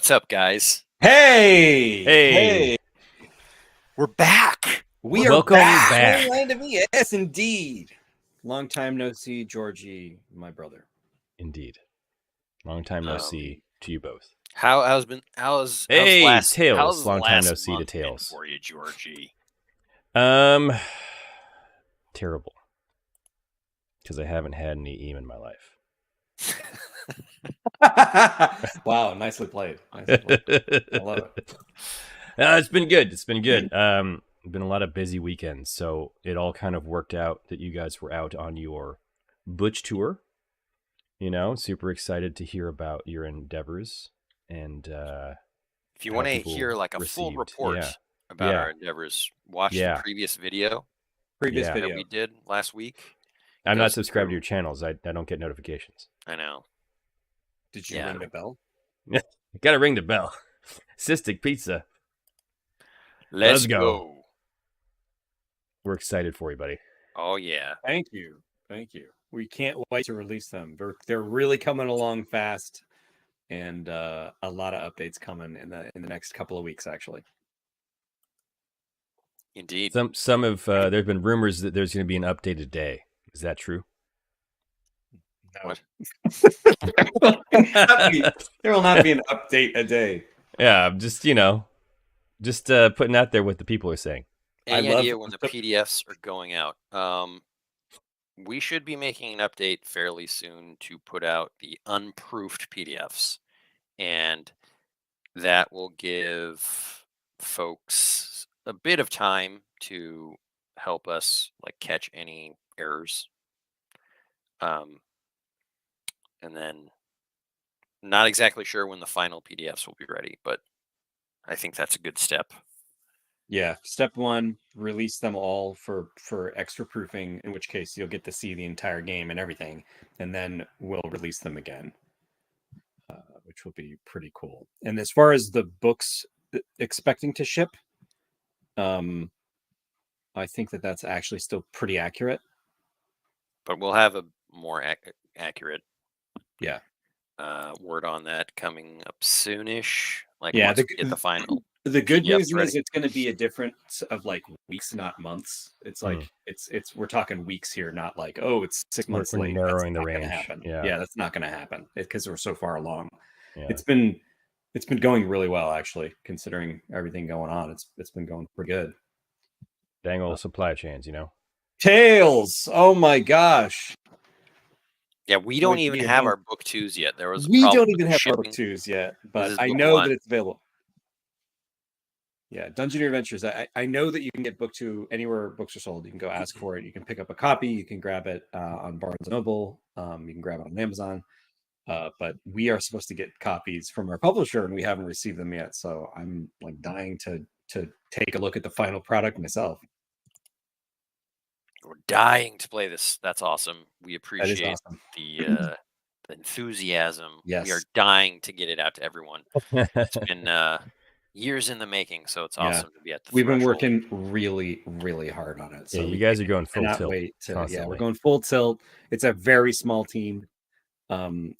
What's up, guys? Hey! We're back. We are Welcome back. back. Land of me. Yes, indeed. Long time no see, Georgie, my brother. Indeed. Long time no see to you both. How's Hey, last, Tails. how's Long time last no see to month been Tails. for you, Georgie? Terrible. Because I haven't had any EAM in my life. Wow, nicely played. I love it. It's been good. It's been good. Been a lot of busy weekends, so it all kind of worked out that you guys were out on your Butch tour. You know, super excited to hear about your endeavors and If you want to hear like a full report about our endeavors, watch the previous video. That we did last week. I'm not subscribed to your channels. I don't get notifications. I know. Did you ring the bell? Yeah, gotta ring the bell. Cystic Pizza. Let's go. We're excited for you, buddy. Oh yeah. Thank you. We can't wait to release them. They're really coming along fast, and a lot of updates coming in the next couple of weeks, actually. Indeed. Some have there's been rumors that there's going to be an update a day. Is that true? No. There will not be an update a day. Yeah, just putting out there what the people are saying. Any idea when the PDFs are going out? We should be making an update fairly soon to put out the unproofed PDFs, and that will give folks a bit of time to help us catch any errors. And then not exactly sure when the final PDFs will be ready, but I think that's a good step. Yeah, step one, release them all for extra proofing, in which case you'll get to see the entire game and everything, and then we'll release them again, which will be pretty cool. And as far as the books expecting to ship, I think that's actually still pretty accurate. But we'll have a more accurate word on that coming up soonish. Once we get the final. The good news is it's going to be a difference of weeks, not months. It's it's we're talking weeks here, not it's 6 months late. Narrowing the range. Yeah, that's not going to happen because we're so far along. Yeah. It's been going really well, actually, considering everything going on. It's been going pretty good. Dang old supply chains, Tails! Oh my gosh! Yeah, we don't even have our book 2s yet. We don't even have our book 2s yet, but I know that it's available. Yeah, Dungeon Adventures. I know that you can get book 2 anywhere books are sold. You can go ask for it. You can pick up a copy. You can grab it on Barnes & Noble. You can grab it on Amazon. But we are supposed to get copies from our publisher, and we haven't received them yet. So I'm dying to take a look at the final product myself. We're dying to play this. That's awesome. We appreciate the enthusiasm. Yes. We are dying to get it out to everyone. It's been years in the making, so it's awesome to be at the We've been working really, really hard on it. So you guys are going full tilt. We're going full tilt. It's a very small team.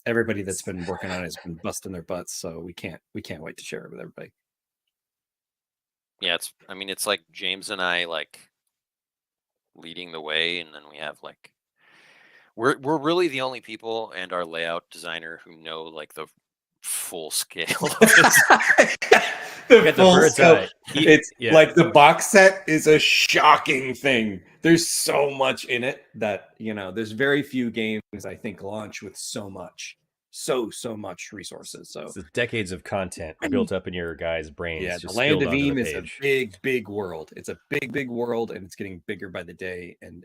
Everybody that's been working on it has been busting their butts, so we can't wait to share it with everybody. Yeah, it's like James and I leading the way, and then we have we're really the only people and our layout designer who know the full scale of this. The full scale. It's the box set is a shocking thing. There's so much in it that there's very few games I think launch with so much resources. So it's decades of content built up in your guys' brains. Yeah, the Land of Eam is a big world. It's a big world, and it's getting bigger by the day. And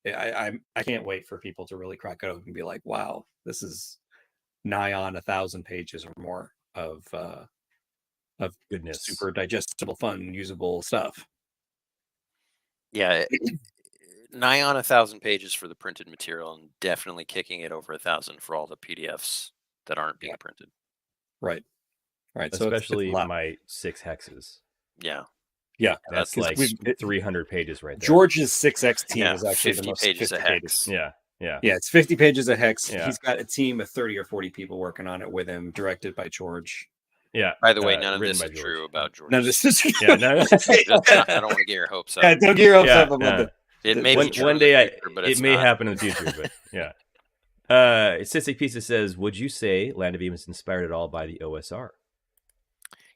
I can't wait for people to really crack it open and be like, wow, this is nigh on 1,000 pages or more of goodness, super digestible, fun, usable stuff. Yeah, nigh on 1,000 pages for the printed material, and definitely kicking it over 1,000 for all the PDFs that aren't being printed. Right. Especially my 6 hexes. Yeah. That's 300 pages right there. George's 6x team is actually 50 the most pages a hex. Yeah. It's 50 pages a hex. Yeah. He's got a team of 30 or 40 people working on it with him, directed by George. Yeah. By the way, none of written this by is George. true about George. No, this is Yeah, no, I don't want to get your hopes up. Yeah, don't get your hopes Yeah, up about yeah. It may be true one in the day future, but it it's may not. happen in the future, but yeah. Sissy Pizza says, would you say Land of Eve is inspired at all by the OSR?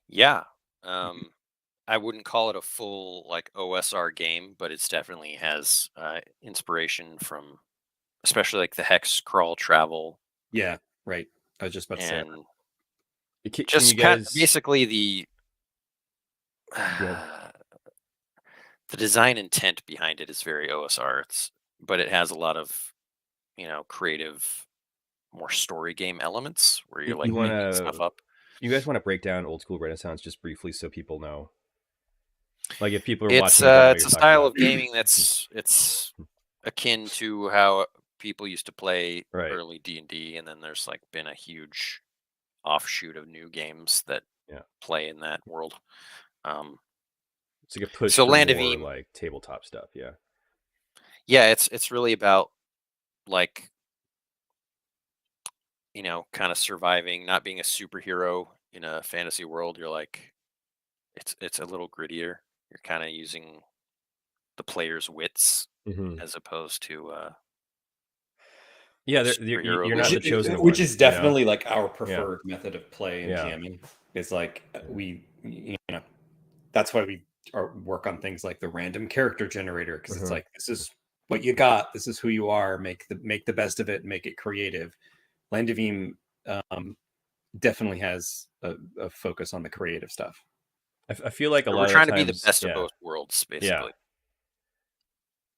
Yeah. I wouldn't call it a full like OSR game, but it's definitely has inspiration from, especially like the hex crawl travel Yeah, right. I was just about to say that. and Can just you guys basically the ahead. the design intent behind it is very OSR. But it has a lot of creative, more story game elements where you're like you making wanna stuff up. you guys want to break down old school Renaissance just briefly so people know? Like if people are It's watching, they don't know what it's you're a talking style about. of gaming that's it's akin to how people used to play Right. early D&D, and then there's like been a huge offshoot of new games that play in that world. It's like a push So for Land of more Eve, like tabletop stuff. Yeah. yeah, it's really about like kind of surviving, not being a superhero in a fantasy world. You're like it's a little grittier. You're kind of using the player's wits Mm-hmm. as opposed to Yeah, superhero you're not the ability. chosen one. Which is you know? definitely like our Yeah. preferred method of play and Yeah. GMing. Is like that's why we work on things like the random character generator, because it's like, this is what you got, this is who you are, make the best of it, make it creative. Land of Eve definitely has a focus on the creative stuff. I feel like So a we're lot trying of to times, be the best of both worlds, basically.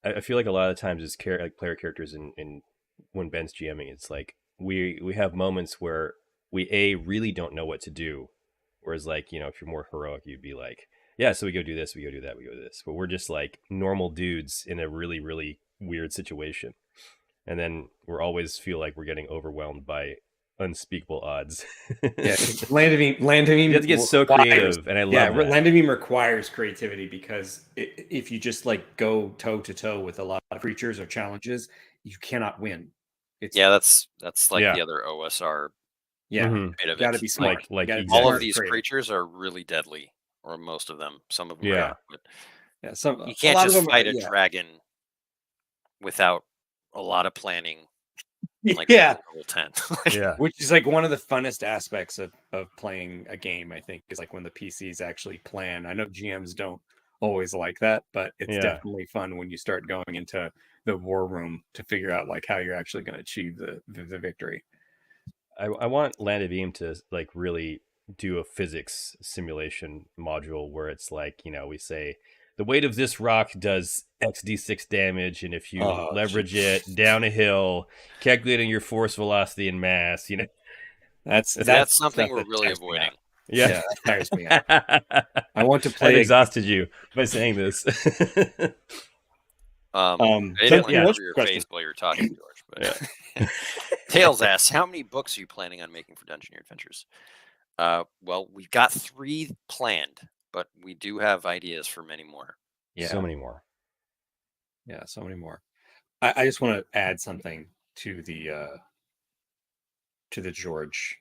I feel like a lot of times as like player characters in when Ben's GMing, it's like we have moments where we really don't know what to do. Whereas like, if you're more heroic, you'd be like, yeah, so we go do this, we go do that, we go do this. But we're just like normal dudes in a really, really weird situation. And then we're always feel like we're getting overwhelmed by unspeakable odds. Yeah, Land of Eve you have to get so creative, and I love that. Land of Eve requires creativity, because if you just like go toe to toe with a lot of creatures or challenges, you cannot win. That's like the other OSR bit of you it. got to be smart. Like all of these creatures are really deadly, or most of them. Some of them are not, but you can't just fight a dragon without a lot of planning. Like level 10. Which is like one of the funnest aspects of playing a game, I think, is like when the PCs actually plan. I know GMs don't always like that, but it's definitely fun when you start going into the war room to figure out like how you're actually going to achieve the victory. I want Land of Eve to like really do a physics simulation module where it's like, we say the weight of this rock does XD6 damage, and if you leverage it down a hill, calculating your force, velocity, and mass, that's something we're really avoiding. Yeah, that tires me out. I want to play. I exhausted you by saying this. I didn't want to your face while you were talking, George. But Tails asks, how many books are you planning on making for Dungeoneer Adventures? Well, we've got 3 planned, but we do have ideas for many more. Yeah, so many more. Yeah, so many more. I just want to add something to the George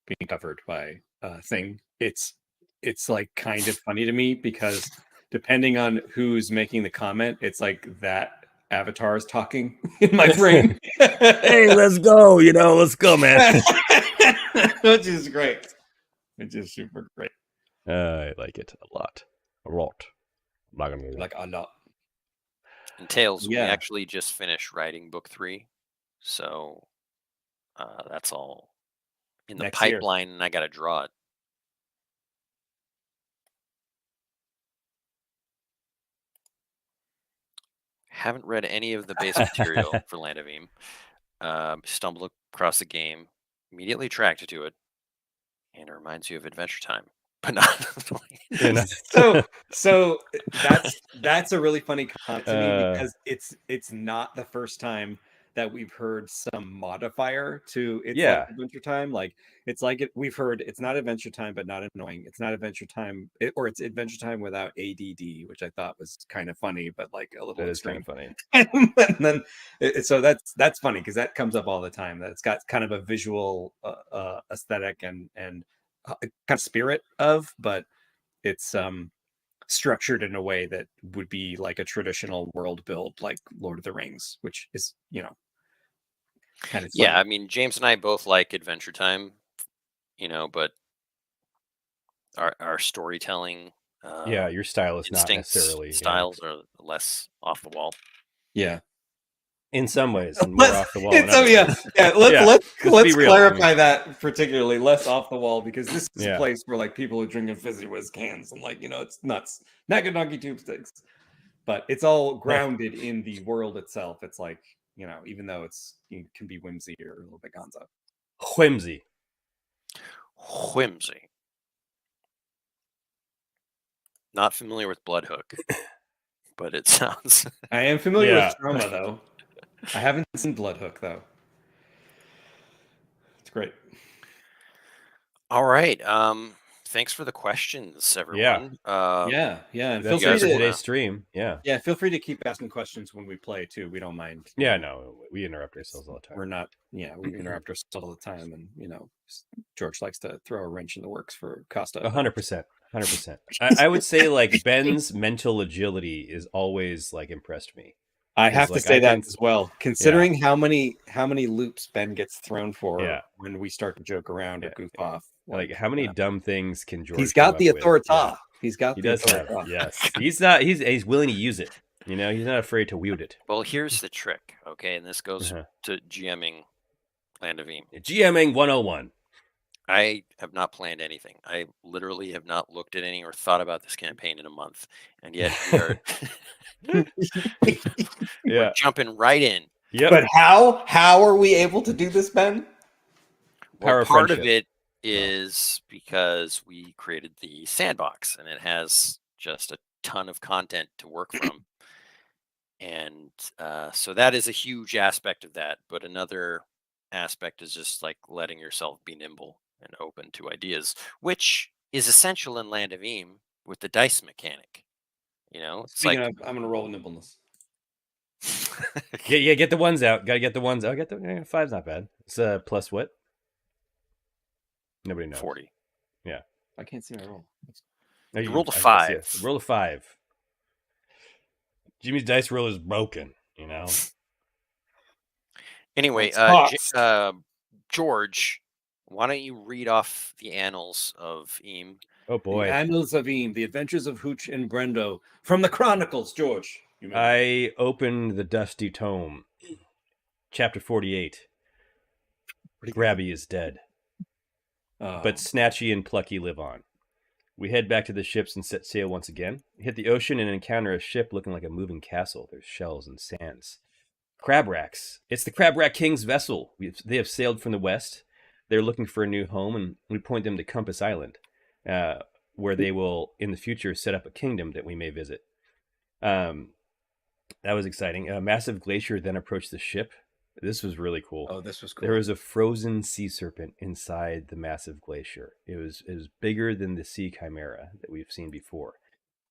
being covered by thing. It's like kind of funny to me, because depending on who's making the comment, it's like that avatar is talking in my brain. Hey, let's go! Let's go, man. Which is great. Which is super great. I like it a lot. Like a lot. And Tails, we actually just finished writing book 3, so that's all in the pipeline, and I got to draw it. Haven't read any of the base material for Land of Eve. Stumbled across the game, immediately attracted to it, and it reminds you of Adventure Time, but not. So that's a really funny comment to me, because it's not the first time that we've heard some modifier to it's like Adventure Time. Like we've heard it's not Adventure Time but not annoying. It's not Adventure Time, or it's Adventure Time without ADD, which I thought was kind of funny, but like a little extreme. Funny. And then so that's funny, because that comes up all the time. That it's got kind of a visual aesthetic and kind of spirit of, but it's structured in a way that would be like a traditional world build, like Lord of the Rings, which is kind of Yeah, funny. I mean, James and I both like Adventure Time, but our storytelling Yeah, your style is not instincts, necessarily, styles are less off the wall. Yeah. in some ways, and more off the wall in It's, other ways. Let's be let's real. I mean, clarify that particularly less off the wall, because this is a yeah. place where like people are drinking fizzy whiz cans and like it's nuts, Naganaki tube sticks, but it's all grounded in the world itself. It's like even though it can be whimsy or a little bit gonzo. Whimsy. Whimsy. Not familiar with Bloodhook, but it sounds. I am familiar Yeah. with Trauma though. I haven't seen Bloodhook though. It's great. All right. Thanks for the questions, everyone. Yeah, and feel That's free it for to today's stream. Yeah. feel free to keep asking questions when we play too. We don't mind. Yeah, no, we interrupt ourselves all the time. We're not, we interrupt ourselves all the time, and George likes to throw a wrench in the works for Costa. 100%. 100%. I would say like Ben's mental agility is always like impressed me. I have like, to say I that think- as well, considering how many loops Ben gets thrown for when we start to joke around or goof off. Like how many dumb things can George? He's got come the up with? authority. Yeah. He's got He the does authority. have. Yes, he's not. He's willing to use it. He's not afraid to wield it. Well, here's the trick, okay? And this goes Uh-huh. to GMing Land of Eam. GMing 101. I have not planned anything. I literally have not looked at any or thought about this campaign in a month, and yet we're jumping right in. Yep. But how are we able to do this, Ben? Power of part of friendship. it is because we created the sandbox, and it has just a ton of content to work from. And so that is a huge aspect of that. But another aspect is just like letting yourself be nimble and open to ideas, which is essential in Land of Eam with the dice mechanic. It's Speaking like of, I'm gonna roll nimbleness. Yeah. Get the ones out. Gotta get the ones out. Get the 5's not bad. It's plus what? Nobody knows. 40. Yeah. I can't see my roll. No, You rolled a I see 5. it. Roll a 5. Jimmy's dice roll is broken. Anyway, George, why don't you read off the annals of Eam? Oh boy. The Annals of Eam, The Adventures of Hooch and Brendo from the Chronicles, George. I opened the dusty tome. Chapter 48. Grabby is dead. But Snatchy and Plucky live on. We head back to the ships and set sail once again. We hit the ocean and encounter a ship looking like a moving castle. There's shells and sands. Crab racks. It's the Crab Rack King's vessel. They have sailed from the west. They're looking for a new home, and we point them to Compass Island, where they will, in the future, set up a kingdom that we may visit. That was exciting. A massive glacier then approached the ship. This was really cool. Oh, this was cool. There was a frozen sea serpent inside the massive glacier. It was bigger than the sea chimera that we've seen before.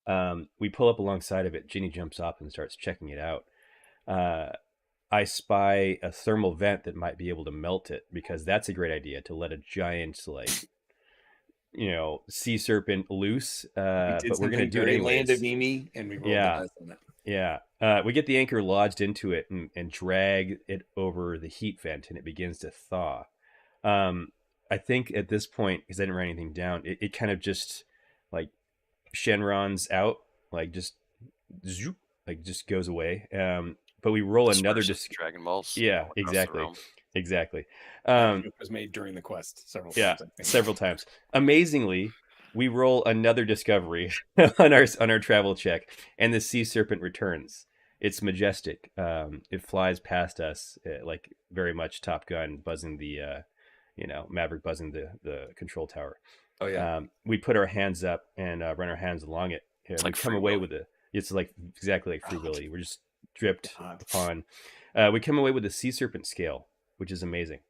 We pull up alongside of it. Ginny jumps up and starts checking it out. I spy a thermal vent that might be able to melt it, because that's a great idea, to let a giant sea serpent loose. But we're going to do it anyways. Land of Eam, and we rolled the dice on it. Yeah. We get the anchor lodged into it and drag it over the heat vent, and it begins to thaw. I think at this point, because I didn't write anything down, it kind of just like Shenron's out, like just zoop, like just goes away. But we roll another Dragon Balls. Yeah, exactly. Exactly. It was made during the quest several times. Several times. Amazingly, we roll another discovery on our travel check, and the sea serpent returns. It's majestic. It flies past us, like very much Top Gun, buzzing the Maverick buzzing the control tower. Oh yeah. We put our hands up and run our hands along it. It's we like come Free away Willy. with it's like exactly like Free Willy. We're just dripped upon. We come away with a sea serpent scale, which is amazing.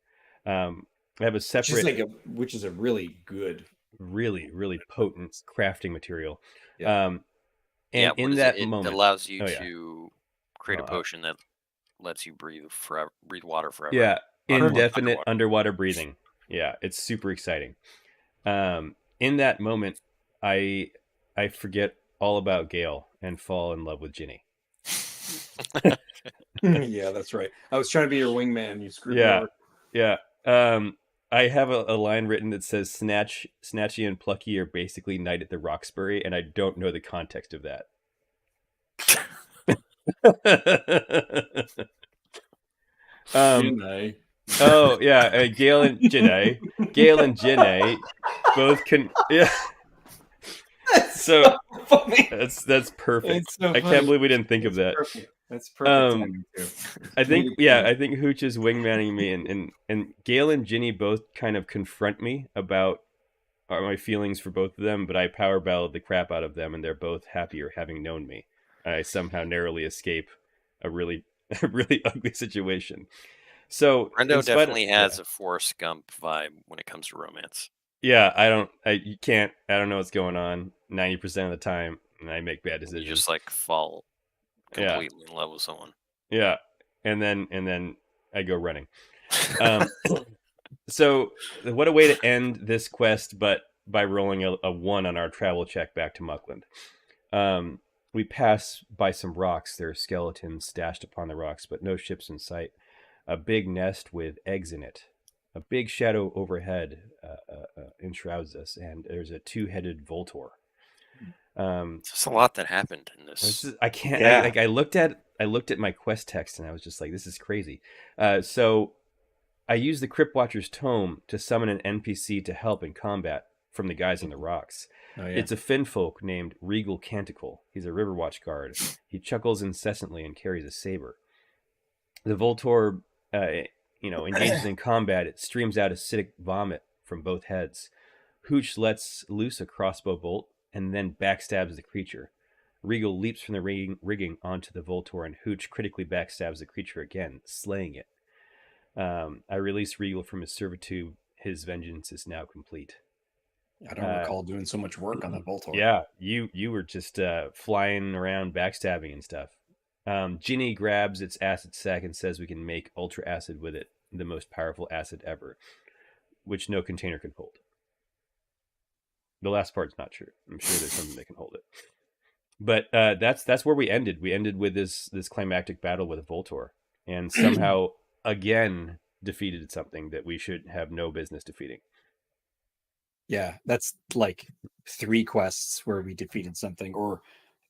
I have a separate, which is a really good, really, really potent crafting material. Yeah. And in that it moment, allows you to create a potion that lets you breathe water forever. Yeah, indefinite underwater breathing. Yeah, it's super exciting. In that moment, I forget all about Gale and fall in love with Ginny. Yeah, that's right. I was trying to be your wingman. You screwed me Yeah, over. yeah. I have a line written that says Snatchy and Plucky are basically Night at the Roxbury, and I don't know the context of that. Janae. Oh yeah, Gale and Janae both can. Yeah, That's so funny. that's perfect. It's so I funny. can't believe we didn't think of That's that. perfect. That's perfect Um, timing too. I think Comedic yeah, timing. I think Hooch is wingmanning me, and Gale and Ginny both kind of confront me about my feelings for both of them, but I power ballad the crap out of them, and they're both happier having known me. I somehow narrowly escape a really a really ugly situation. So in Brendo spite of definitely has a Forrest Gump vibe when it comes to romance. yeah, I don't know what's going on 90% of the time, and I make bad And you decisions. just like fall Yeah, completely in love with someone. yeah, and then I go running. Um, so what a way to end this quest, but by rolling a one on our travel check back to Muckland. We pass by some rocks. There are skeletons stashed upon the rocks, but no ships in sight. A big nest with eggs in it. A big shadow overhead enshrouds us, and there's a two-headed Voltor. There's a lot that happened in this. I can't. Yeah. I looked at my quest text, and I was just like, "This is crazy." So I used the Crypt Watcher's tome to summon an NPC to help in combat from the guys on the rocks. Oh yeah. It's a Finfolk named Regal Canticle. He's a Riverwatch guard. He chuckles incessantly and carries a saber. The Voltor, engages in combat. It streams out acidic vomit from both heads. Hooch lets loose a crossbow bolt and then backstabs the creature. Regal leaps from the rigging onto the Voltor, and Hooch critically backstabs the creature again, slaying it. I release Regal from his servitude. His vengeance is now complete. I don't recall doing so much work on that Voltor. Yeah, you were just flying around backstabbing and stuff. Ginny grabs its acid sac and says we can make ultra acid with it, the most powerful acid ever, which no container can hold. The last part's not true. I'm sure there's something that can hold it. But that's where we ended. We ended with this climactic battle with a Voltor, and somehow again defeated something that we should have no business defeating. Yeah, that's like 3 quests where we defeated something, or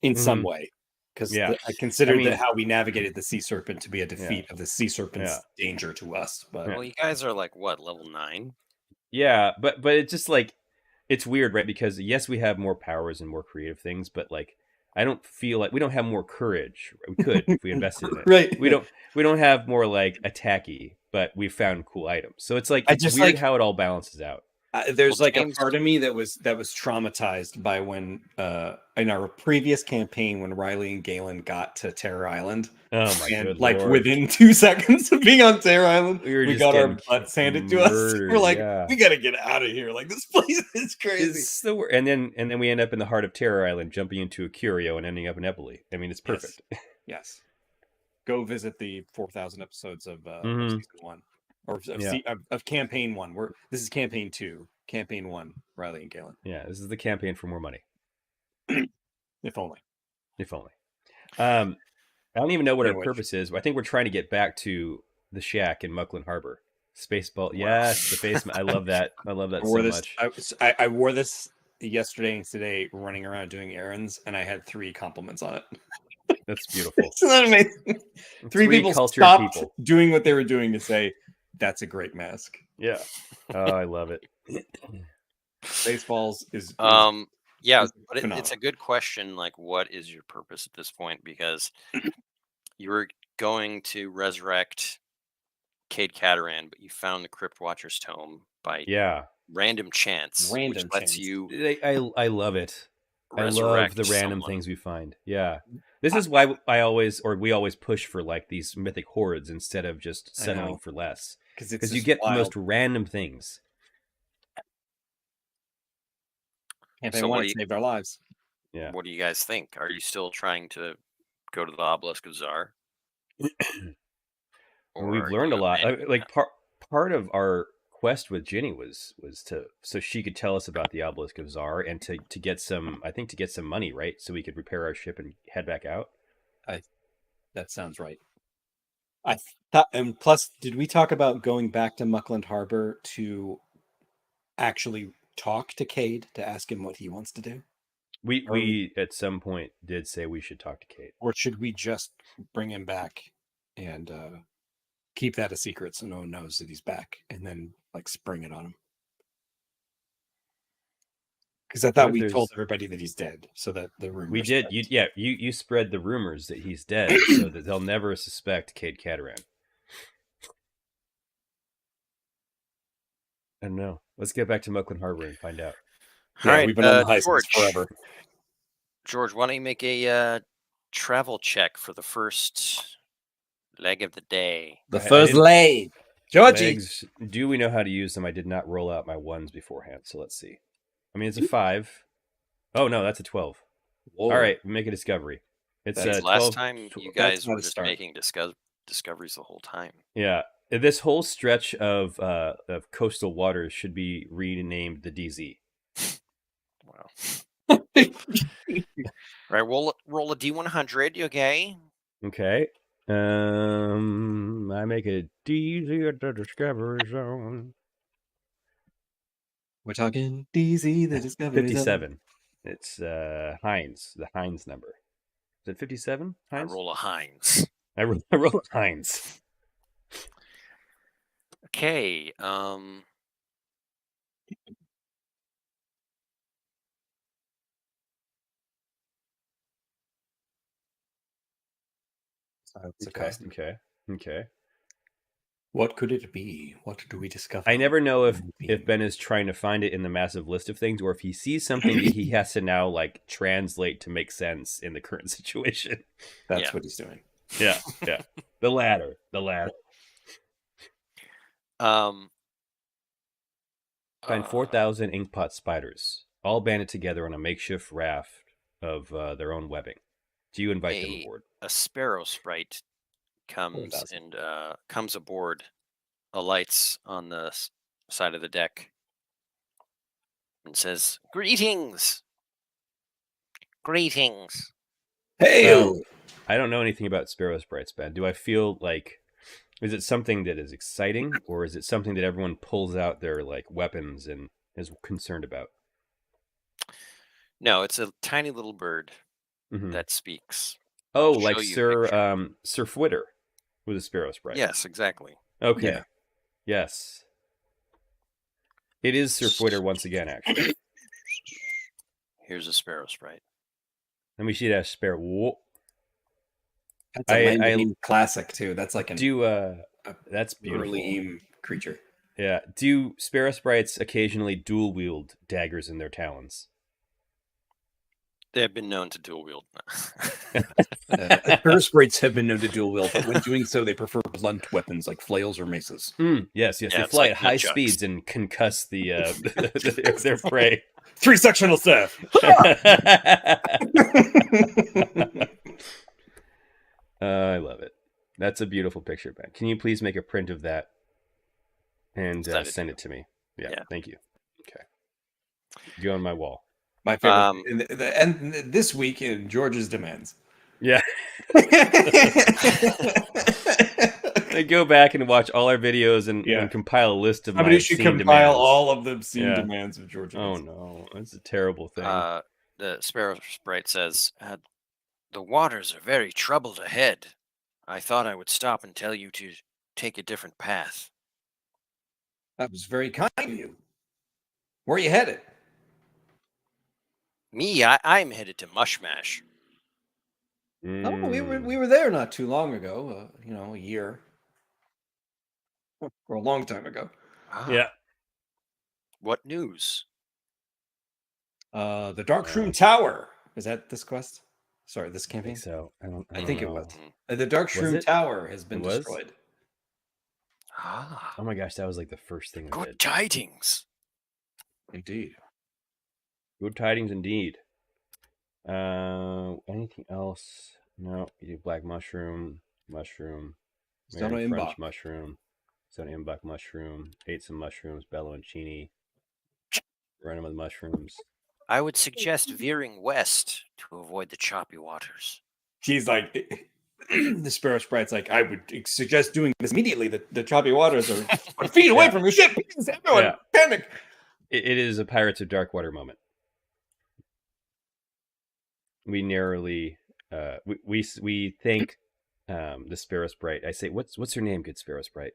in some way. Because Yeah. I considered I mean- that how we navigated the sea serpent to be a defeat of the sea serpent's Yeah. danger to us. But Well, you guys are like what, level 9? Yeah, but it's just like it's weird, right? Because yes, we have more powers and more creative things, but like I don't feel like we don't have more courage. We could if we invested in it. Right. We don't have more like attacky, but we found cool items. So it's like I it's just weird like- how it all balances out. there's Well, like James- a part of me that was traumatized by when in our previous campaign when Riley and Galen got to Terror Island, Oh my and good like Lord. within 2 seconds of being on Terror Island, We were we just got our getting butts handed to us. murdered, We're like, yeah. we gotta get out of here. Like this place is crazy. It's the and then we end up in the heart of Terror Island, jumping into a curio and ending up in Eppley. I mean, it's perfect. Yes. Go visit the 4,000 episodes of Mhm. season 1 or of campaign 1. This is campaign 2, campaign 1. Riley and Galen. Yeah, this is the campaign for more money, If only. if only. I don't even know what our Anyway. purpose is. I think we're trying to get back to the shack in Muckland Harbor. Spaceball, Wow. yes, the basement. I love that. I love that I wore so this. much. I wore this yesterday and today, running around doing errands, and I had 3 compliments on it. That's beautiful. Isn't that amazing? 3 people cultured stopped people. doing what they were doing to say, "That's a great mask." Yeah. Oh, I love it. Baseballs is Yeah, is but it's a phenomenal. good question. Like, what is your purpose at this point? Because you were going to resurrect Cade Cataran, but you found the Crypt Watcher's tome by Yeah. random chance, which Random lets chance. you I love it. I love resurrect the random someone. things we find. Yeah. This is why we always push for like these mythic hordes instead of just I settling know. for less. Because Because you get the most random things. Campaign So 1 what do you- saved our lives. Yeah. What do you guys think? Are you still trying to go to the Obelisk of Czar? We've are learned a you lot. abandoning Like part of our quest with Ginny was to so she could tell us about the Obelisk of Zar and to get some, I think, to get some money, right? So we could repair our ship and head back out. That sounds right. I thought, and plus, did we talk about going back to Muckland Harbor to actually talk to Cade to ask him what he wants to do? We at some point did say we should talk to Kate. Or should we just bring him back and keep that a secret so no one knows that he's back, and then like spring it on him? Because I thought we told everybody that he's dead, so that the rumor. We did. You spread the rumors that he's dead, so that they'll never suspect Cade Cataran. I don't know. Let's get back to Muckland Harbor and find out. All right, we've been on the high since forever. George, why don't you make a travel check for the first leg of the day? The first leg. Georgie. Legs, do we know how to use them? I did not roll out my ones beforehand, so let's see. I mean, it's a 5. Oh, no, that's a 12. Whoa. All right, make a discovery. It's last 12, time you guys were just making discoveries the whole time. Yeah, this whole stretch of coastal waters should be renamed the DZ. Wow. Right, roll a D100, okay? Okay. I make a DZ at the Discovery Zone. We're talking DZ, the Discovery 57. Zone. It's Heinz, the Heinz number. Is it 57? Heinz? I roll a Heinz. I roll a Heinz. Okay. Okay. What could it be? What do we discover? I never know if Ben is trying to find it in the massive list of things, or if he sees something that he has to now like translate to make sense in the current situation. That's what he's doing. Yeah. The latter. Find 4,000 inkpot spiders, all banded together on a makeshift raft of their own webbing. Do you invite them aboard? A sparrow sprite comes aboard, alights on the side of the deck, and says, "Greetings, greetings." Hey, I don't know anything about sparrow sprites, Ben. Do I feel like, is it something that is exciting, or is it something that everyone pulls out their like weapons and is concerned about? No, it's a tiny little bird that speaks. Oh, like Sir Fwitter with a sparrow sprite. Yes, exactly. Okay. Yeah. Yes. It is Sir Fwitter once again, actually. Here's a sparrow sprite. Let me see that sparrow. Whoa. That's a classic too. That's like that's beautiful. Early AIM creature. Yeah. Do sparrow sprites occasionally dual wield daggers in their talons? They have been known to dual wield. Sparrow sprites have been known to dual wield, but when doing so, they prefer blunt weapons like flails or maces. Yes. They fly at high speeds and concuss their prey. 3 sectional staff. I love it. That's a beautiful picture, Ben. Can you please make a print of that and send it to me? Yeah. Thank you. Okay. Go on my wall. My favorite. And this week in George's demands. Yeah. I go back and watch all our videos and compile a list of Somebody should compile demands. All of the scene demands of George. Oh no, that's a terrible thing. The sparrow sprite says, "The waters are very troubled ahead. I thought I would stop and tell you to take a different path." That was very kind of you. Where are you headed? Me, I'm headed to Mushmash. Oh, we were there not too long ago. A year or a long time ago. Yeah. What news? The Darkroom Tower. Is that this quest? Sorry, this campaign. I think so. I think it was. The Darkroom Tower has been destroyed. Oh my gosh, that was like the first thing I did. Good tidings. Indeed. Good tidings indeed. Anything else? No. You do black mushroom, Mary French mushroom. Sodium buck mushroom. Ate some mushrooms. Bello and Chini. Running with mushrooms. I would suggest veering west to avoid the choppy waters. She's like, the Sparrow Sprite's like, I would suggest doing this immediately. The choppy waters are feet away from your ship. Please, everyone, panic. It is a Pirates of Darkwater moment. We narrowly, we thank the Sparrow Sprite. I say, what's her name, good Sparrow Sprite?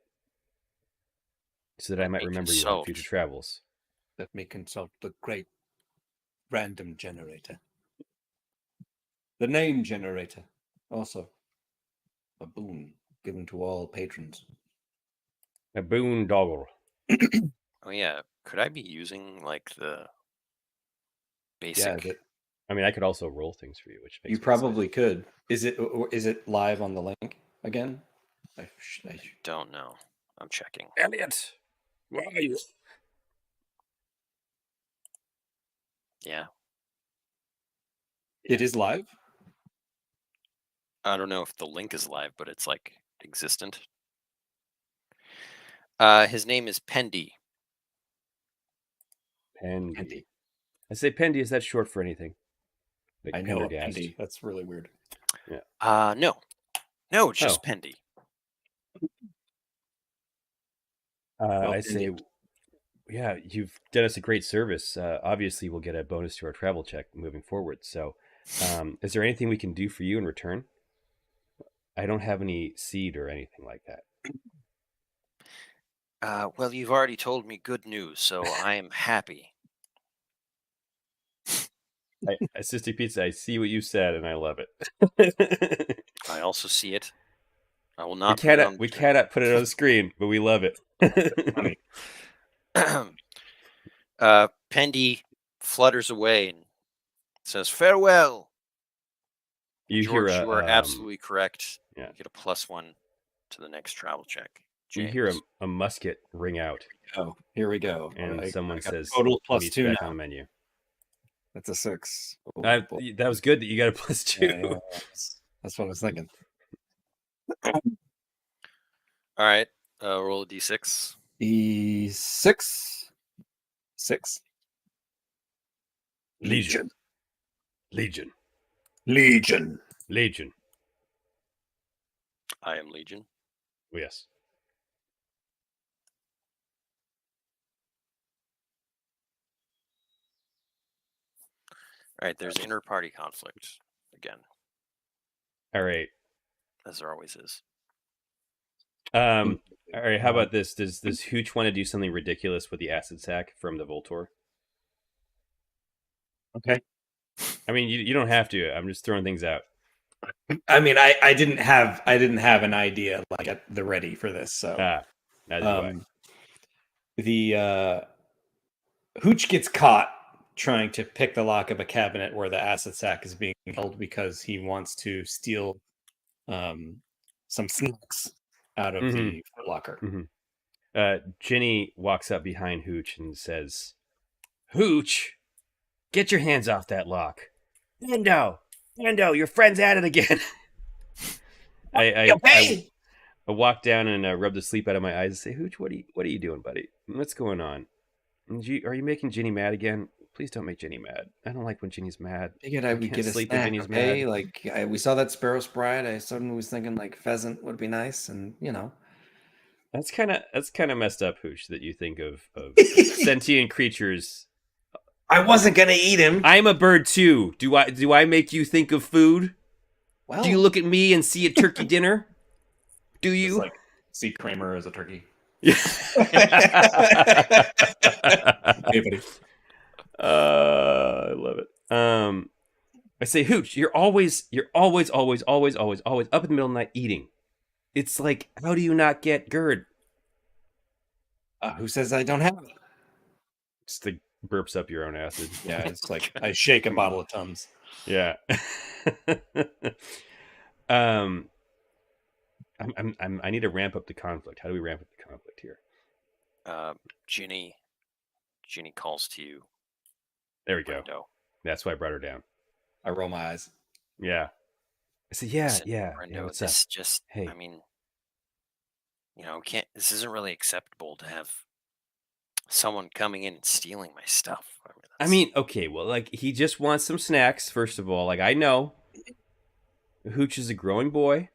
So that I might remember you on future travels. Let me consult the great random generator. The name generator, also a boon given to all patrons. A boondoggle. Oh yeah, could I be using like the basic? Yeah, I mean, I could also roll things for you, which makes you probably could. Is it live on the link again? I don't know. I'm checking. Elliot, where are you? Yeah. It is live? I don't know if the link is live, but it's like existent. His name is Pendy. Pendy. I say Pendy, is that short for anything? Like I know a Pendergast. Pendy. That's really weird. Yeah. No, just Pendy. I say, yeah, you've done us a great service. Obviously, we'll get a bonus to our travel check moving forward. So, is there anything we can do for you in return? I don't have any seed or anything like that. Well, you've already told me good news, so I am happy. Sister Pizza, I see what you said, and I love it. I also see it. I will not. We cannot put it on the screen, but we love it. Pendy flutters away and says, "Farewell." George, you are absolutely correct. Yeah. You get a +1 to the next travel check. You hear a musket ring out. Oh, here we go. And someone says, total +2 back now. on the menu. That's a 6. Oh, that was good that you got a +2. Yeah, that's what I was thinking. All right. Roll a d6. D6. 6. Legion. I am Legion. Oh, yes. All right. There's inter-party conflict again. All right. As there always is. All right. How about this? Does Hooch want to do something ridiculous with the acid sack from the Voltor? Okay. I mean, you don't have to. I'm just throwing things out. I mean, I didn't have an idea like at the ready for this. So the Hooch gets caught trying to pick the lock of a cabinet where the acid sack is being held because he wants to steal some snacks out of the locker. Mm-hmm. Ginny walks up behind Hooch and says, "Hooch, get your hands off that lock. Nando, your friend's at it again." I walk down and rub the sleep out of my eyes and say, "Hooch, what are you doing, buddy? What's going on? Are you making Ginny mad again? Please don't make Ginny mad. I don't like when Ginny's mad. Figured I would get a sleep snack, when Ginny's okay? mad. Like we saw that Sparrow Sprite. I suddenly was thinking like pheasant would be nice, and That's kind of messed up, Hooch, that you think of sentient creatures. I wasn't gonna eat him. I'm a bird too. Do I make you think of food? Well, do you look at me and see a turkey dinner? Do you like see Kramer as a turkey? Yeah. Hey, buddy. I love it. I say, Hooch, you're always up in the middle of the night eating. It's like, how do you not get GERD? Who says I don't have it? It's the burps up your own acid. Yeah, it's like I shake a bottle of Tums. Yeah. I need to ramp up the conflict. How do we ramp up the conflict here? Ginny calls to you. There we go. That's why I brought her down. I roll my eyes. Yeah. I said, yeah. Brendo, What's up? Just, hey. I mean, can't. This isn't really acceptable to have someone coming in and stealing my stuff. I mean, okay, well, like he just wants some snacks. First of all, like I know, Hooch is a growing boy.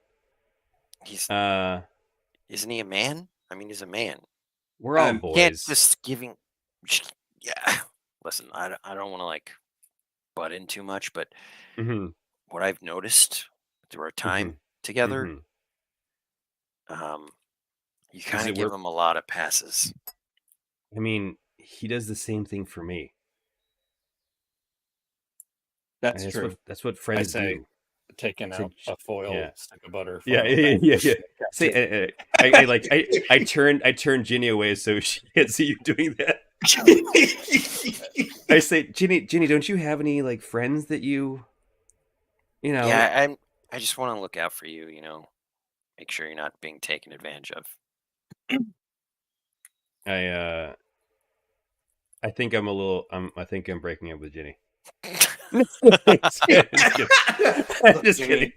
he's Uh, isn't he a man? I mean, he's a man. we're all You can't boys. just giving. Yeah. Listen, I don't want to like butt in too much, but Mm-hmm. what I've noticed through our time Mm-hmm. together, Mm-hmm. you Does kind it of give work? him a lot of passes. I mean, he does the same thing for me. That's And true. that's what I friends say, do. taking Say, out a foil yeah. stick of butter. Yeah, From yeah, a yeah, yeah. Say, Say, I like, I turned Ginny away so she can't see you doing that. I say, Ginny, don't you have any like friends that you know? Yeah, I just want to look out for you. Make sure you're not being taken advantage of. I think I'm a little. I think I'm breaking up with Ginny. It's Just kidding.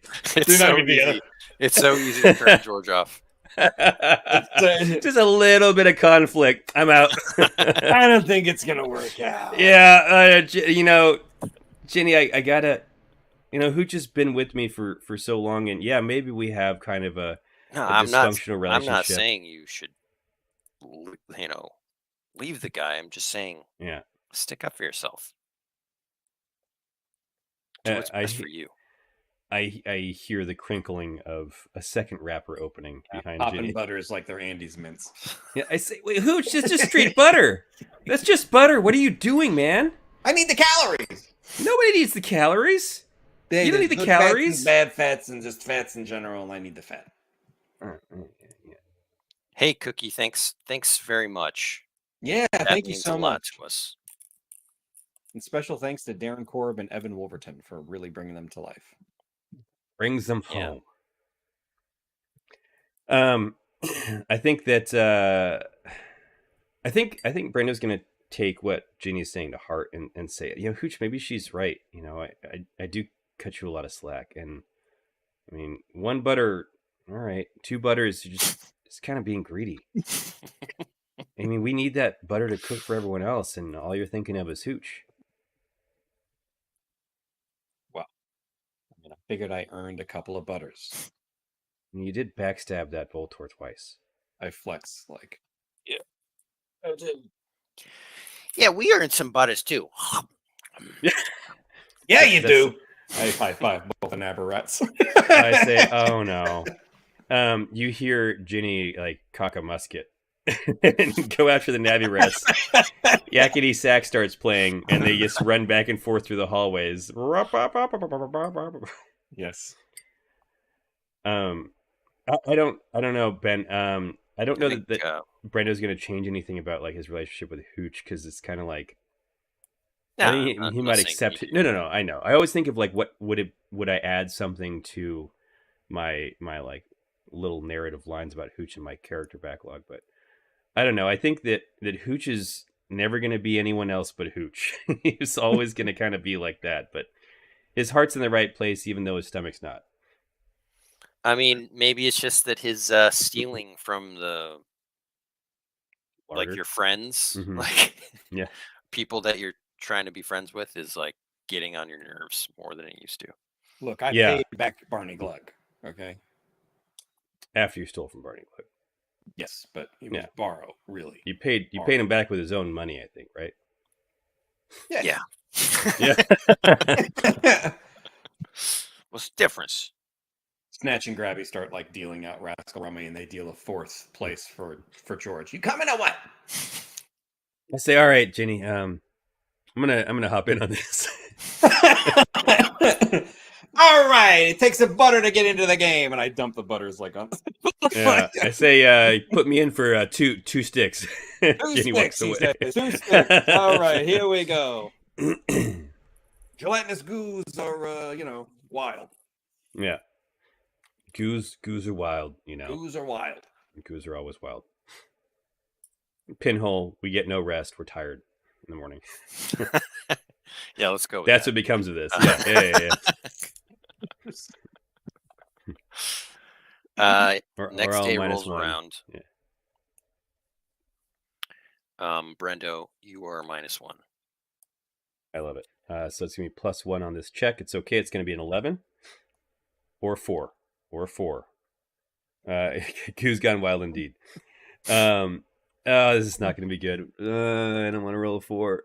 so easy. It's so easy to turn George off. Just a little bit of conflict. I'm out. I don't think it's gonna work out. Yeah, Ginny, I gotta. Hooch has been with me for so long, and yeah, maybe we have kind of a No, dysfunctional I'm not relationship. saying you should, leave the guy. I'm just saying, Yeah, stick up for yourself. Do what's best for you. I hear the crinkling of a second wrapper opening behind Popping Ginny. butter is like their Andes mints. Yeah, I say, wait, Hooch, that's just straight butter. That's just butter. What are you doing, man? I need the calories. Nobody needs the calories. You don't need the good calories. fats and bad fats and just fats in general, and I need the fat. Yeah. Hey, Cookie, thanks very much. Yeah, That thank you means so a lot much. to us. And special thanks to Darren Korb and Evan Wolverton for really bringing them to life. Brings them Yeah. home. I think that I think Brenda's gonna take what Ginny's saying to heart and say, Hooch, maybe she's right. I do cut you a lot of slack, and I mean, one butter, all right, two butters, it's kind of being greedy. I mean, we need that butter to cook for everyone else, and all you're thinking of is Hooch. Well, I figured I earned a couple of butters. And you did backstab that Voltor twice. I flex like, yeah. Yeah, we earned some butters too. Yeah, you do. I high five both the Nabarets. I say, oh no. You hear Ginny like cock a musket and go after the Navy rats. Yakety Sax starts playing, and they just run back and forth through the hallways. Yes. I don't know, Ben. I don't know think, that Brendo's going to change anything about like his relationship with Hooch, because it's kind of like nah, I think he might accept it. No. I know. I always think of like, what would I add something to my like little narrative lines about Hooch in my character backlog, but I don't know. I think that Hooch is never going to be anyone else but Hooch. He's always going to kind of be like that, but his heart's in the right place, even though his stomach's not. I mean, maybe it's just that his stealing from the Larder. like your friends, Mhm. like Yeah. people that you're trying to be friends with, is like getting on your nerves more than it used to. Look, I paid back Barney Glug. Okay. After you stole from Barney Glug. Yes, but it was borrow, really. You paid him back with his own money, I think, right? Yeah. Yeah. What's the difference? Snatch and Grabby start like dealing out Rascal Rummy, and they deal a fourth place for George. You coming or what? I say, all right, Ginny. I'm gonna hop in on this. All right, it takes a butter to get into the game, and I dump the butters like on. Yeah, I say, put me in for two sticks. Ginny walks away. 2 sticks. All right, here we go. Gelatinous goos are, wild. Yeah. Goos are wild, Goos are wild. Goos are always wild. Pinhole, we get no rest. We're tired in the morning. Yeah, let's go with That's that. what becomes of this. Yeah. Or Next all day minus rolls one. around. Yeah. Brendo, you are -1. I love it. So it's going to be +1 on this check. It's okay. It's going to be an 11 or 4 or 4. Q's gone wild indeed. This is not going to be good. I don't want to roll a 4.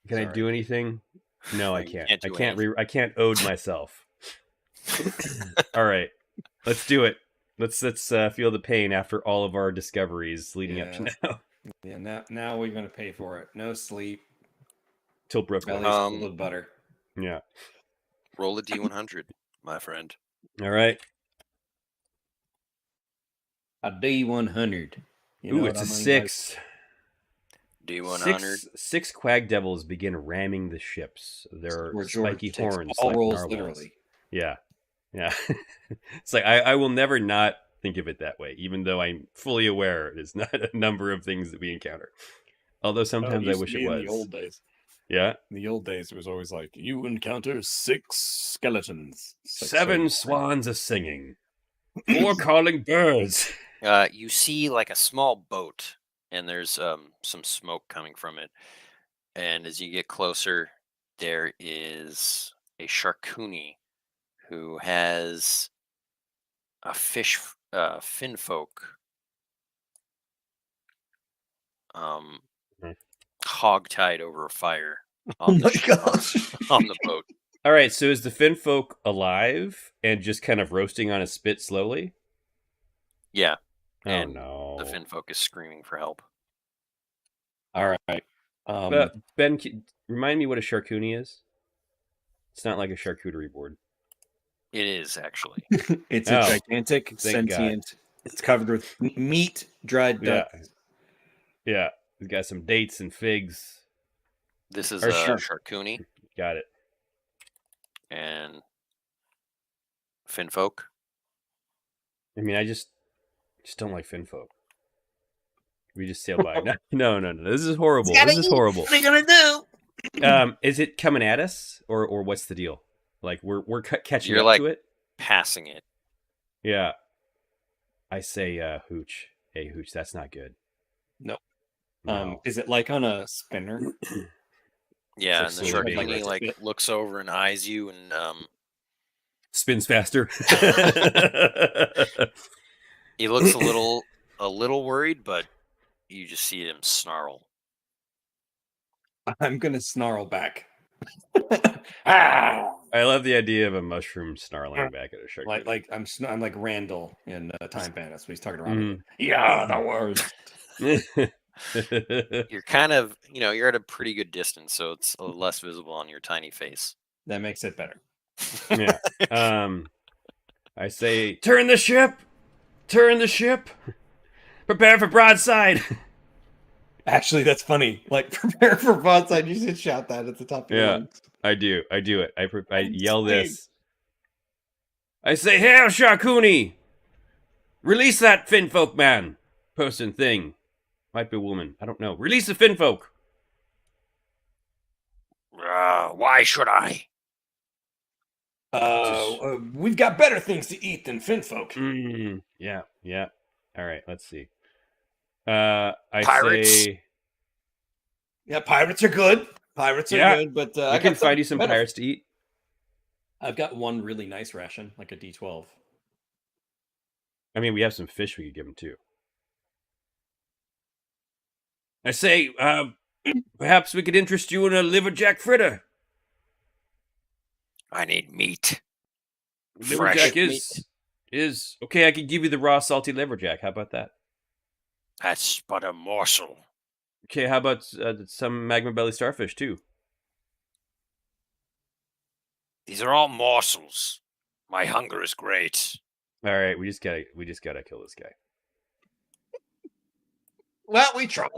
Can I do anything? No, I can't. Can't do anything. I can't ode myself. All right, let's do it. Let's feel the pain after all of our discoveries leading up to now. Yeah, now we're gonna pay for it. No sleep. Till Brooklyn. Belly's full of butter. Yeah. Roll a D100, my friend. All right. A D100. Ooh, it's a 6. D100. Six quag devils begin ramming the ships. Their spiky horns all like rolls narwhals. literally. Yeah. It's like I will never not think of it that way, even though I'm fully aware it is not a number of things that we encounter. Although sometimes I wish it was. In the old days. Yeah. In the old days, it was always like, you encounter 6 skeletons. It's like, 7 swans a singing. 4 calling birds. You see like a small boat, and there's some smoke coming from it. And as you get closer, there is a Sharkuni who has a fish finfolk hog-tied over a fire on the boat. All right, so is the Finfolk alive and just kind of roasting on a spit slowly? Yeah. Oh, And no. the Finfolk is screaming for help. All right. Ben, remind me what a Sharkuni is? It's not like a charcuterie board. It is, actually. It's a gigantic, sentient. It's covered with meat, dried nuts. Yeah. We've got some dates and figs. This is a Sharkuni. Got it. And Finfolk. I mean, I just don't like Finfolk. We just sail by. No. This is horrible. This is horrible. What are you gonna do? Is it coming at us, or what's the deal? Like we're catching You're up like to it, passing it. Yeah. I say, Hooch. Hey, Hooch, that's not good. No. No. Is it like on a spinner? Yeah, and It's the like slowly Sharkuni being looks over and eyes you, and spins faster. he looks a little worried, but you just see him snarl. I'm gonna snarl back. I love the idea of a mushroom snarling back at a shark. Like I'm like Randall in Time Bandits when he's talking around. Mhm. Yeah, the worst. You're kind of, you're at a pretty good distance, so it's less visible on your tiny face. That makes it better. Yeah. I say, turn the ship! Turn the ship! Prepare for broadside! Actually, that's funny. Like, prepare for broadside. You should shout that at the top of your lungs. I do it. I yell this. I say, hail Sharkuni! Release that Finfolk man! Person, thing. Might be a woman. I don't know. Release the Finfolk! Why should I? We've got better things to eat than Finfolk. Yeah. All right, let's see. I Pirates? say... Yeah, pirates are good. Pirates are good, but I can find you some pirates to eat. I've got one really nice ration, like a D12. I mean, we have some fish we could give them too. I say, perhaps we could interest you in a liverjack fritter. I need meat. Liverjack Fresh is okay. I can give you the raw salty liverjack. How about that? That's but a morsel. Okay, how about some magma belly starfish too? These are all morsels. My hunger is great. All right, we just gotta kill this guy. Well, we tried.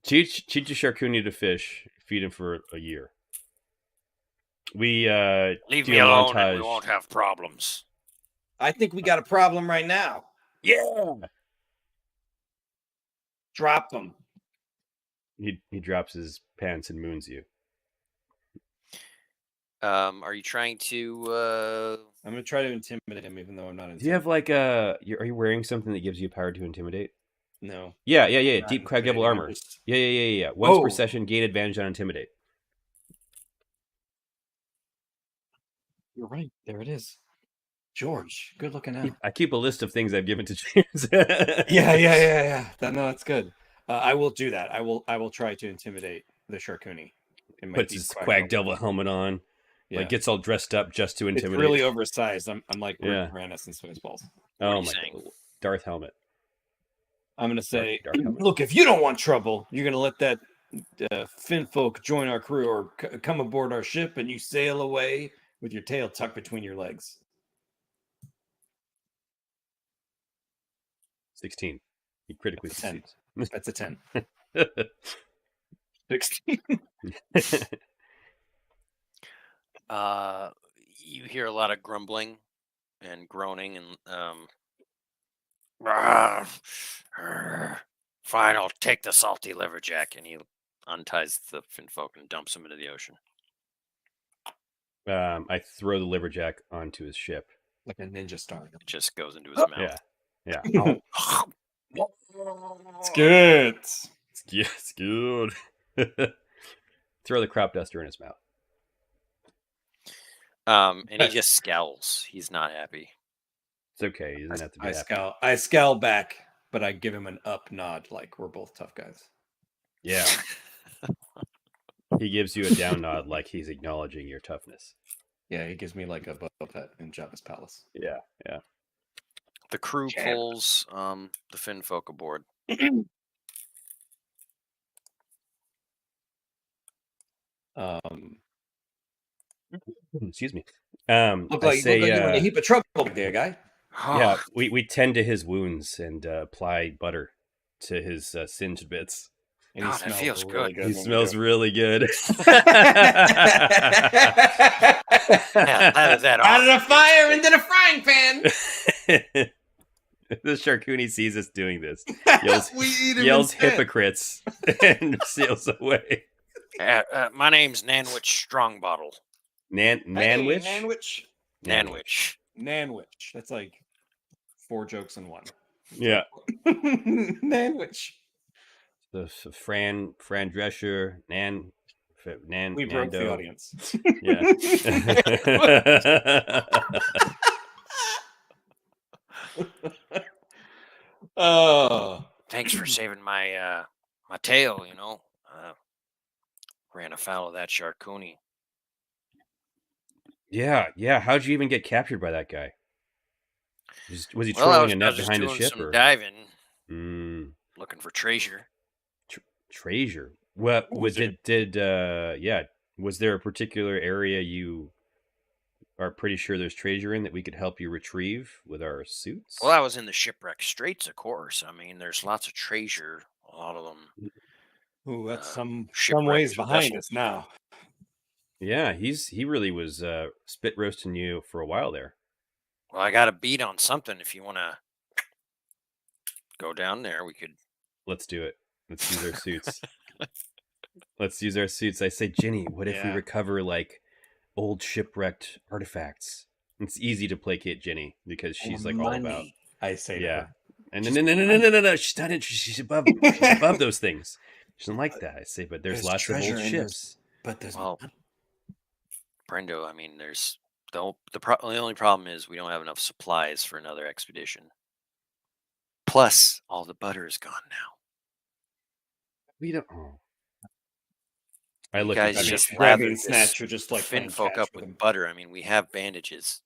Teach a Sharkuni to fish. Feed him for a year. We Leave do me a alone, montage. and we won't have problems. I think we got a problem right now. Yeah. Drop them. He drops his pants and moons you. Are you trying to? I'm gonna try to intimidate him, even though I'm not. Do you have like are you wearing something that gives you power to intimidate? No. Yeah. Not Deep Crag Devil intimidating, I'm armor. just- Yeah. Once per Oh. session, gain advantage on intimidate. You're right. There it is. George, good looking out. I keep a list of things I've given to James. Yeah. No, that's good. I will do that. I will try to intimidate the Sharkuni. In my Puts deep his quack Quag helmet. Devil helmet on. Yeah. Like gets all dressed up just to It's intimidate. really oversized. I'm like Rick Yeah. Moranis and Spaceballs. What are Oh you my saying? God. Darth helmet. I'm gonna say, Dark helmet. look, if you don't want trouble, you're gonna let that Finn folk join our crew or come aboard our ship, and you sail away with your tail tucked between your legs. 16. He critically 10. succeeds. That's a 10. 16. You hear a lot of grumbling and groaning, and fine, I'll take the salty liverjack, and he unties the finfolk and dumps him into the ocean. I throw the liverjack onto his ship. Like a ninja star. It just goes into his mouth. Yeah. It's good. It's good. Throw the crop duster in his mouth. And he just scowls. He's not happy. It's okay. He doesn't have to be happy. I scowl back, but I give him an up nod, like we're both tough guys. Yeah. He gives you a down nod like he's acknowledging your toughness. Yeah, he gives me like a Boba Fett in Jabba's palace. Yeah. The crew pulls the finfolk aboard. Excuse me. Look like you're in a heap of trouble there, guy. Yeah, we tend to his wounds and apply butter to his singed bits. And God, that feels really good. He smells really good. That Out of the fire into the frying pan. The Sharkuni sees us doing this, We eat him yells instead. hypocrites, and sails away. my name's Nanwich Strongbottle. Nanwich? Nanwich. Nanwich. Nanwich. That's like 4 jokes in one. Yeah. Nanwich. The Fran Drescher, Nan. We broke the Nando. audience. Yeah. Oh. Thanks for saving my my tail. Ran afoul of that Sharkuni. Yeah. How'd you even get captured by that guy? Was he Well, I trolling was, a I net was just behind doing his ship? some Or? diving, looking for treasure. Treasure. What Was did was there a particular area you are pretty sure there's treasure in that we could help you retrieve with our suits? Well, I was in the shipwreck straits, of course. I mean, there's lots of treasure. A lot of them. Ooh, that's some shipwrecked ways behind vessels. us now. Yeah, he really was spit roasting you for a while there. Well, I got a beat on something. If you want to go down there, we could. Let's do it. Let's use our suits. Let's use our suits. I say, Ginny, what if we Yeah. recover like old shipwrecked artifacts? It's easy to placate Ginny because she's like all about. I say to Yeah. her. And no. She's not interested. She's above those things. She doesn't like that. I say, but there's lots of treasure old in ships. But there's Well, Brendo, I mean, there's the only problem is we don't have enough supplies for another expedition. Plus, all the butter is gone now. We don't. Oh. I You look guys at you. just grabbing lathered snatch this or just like playing finfolk catch up with with him. butter. I mean, we have bandages.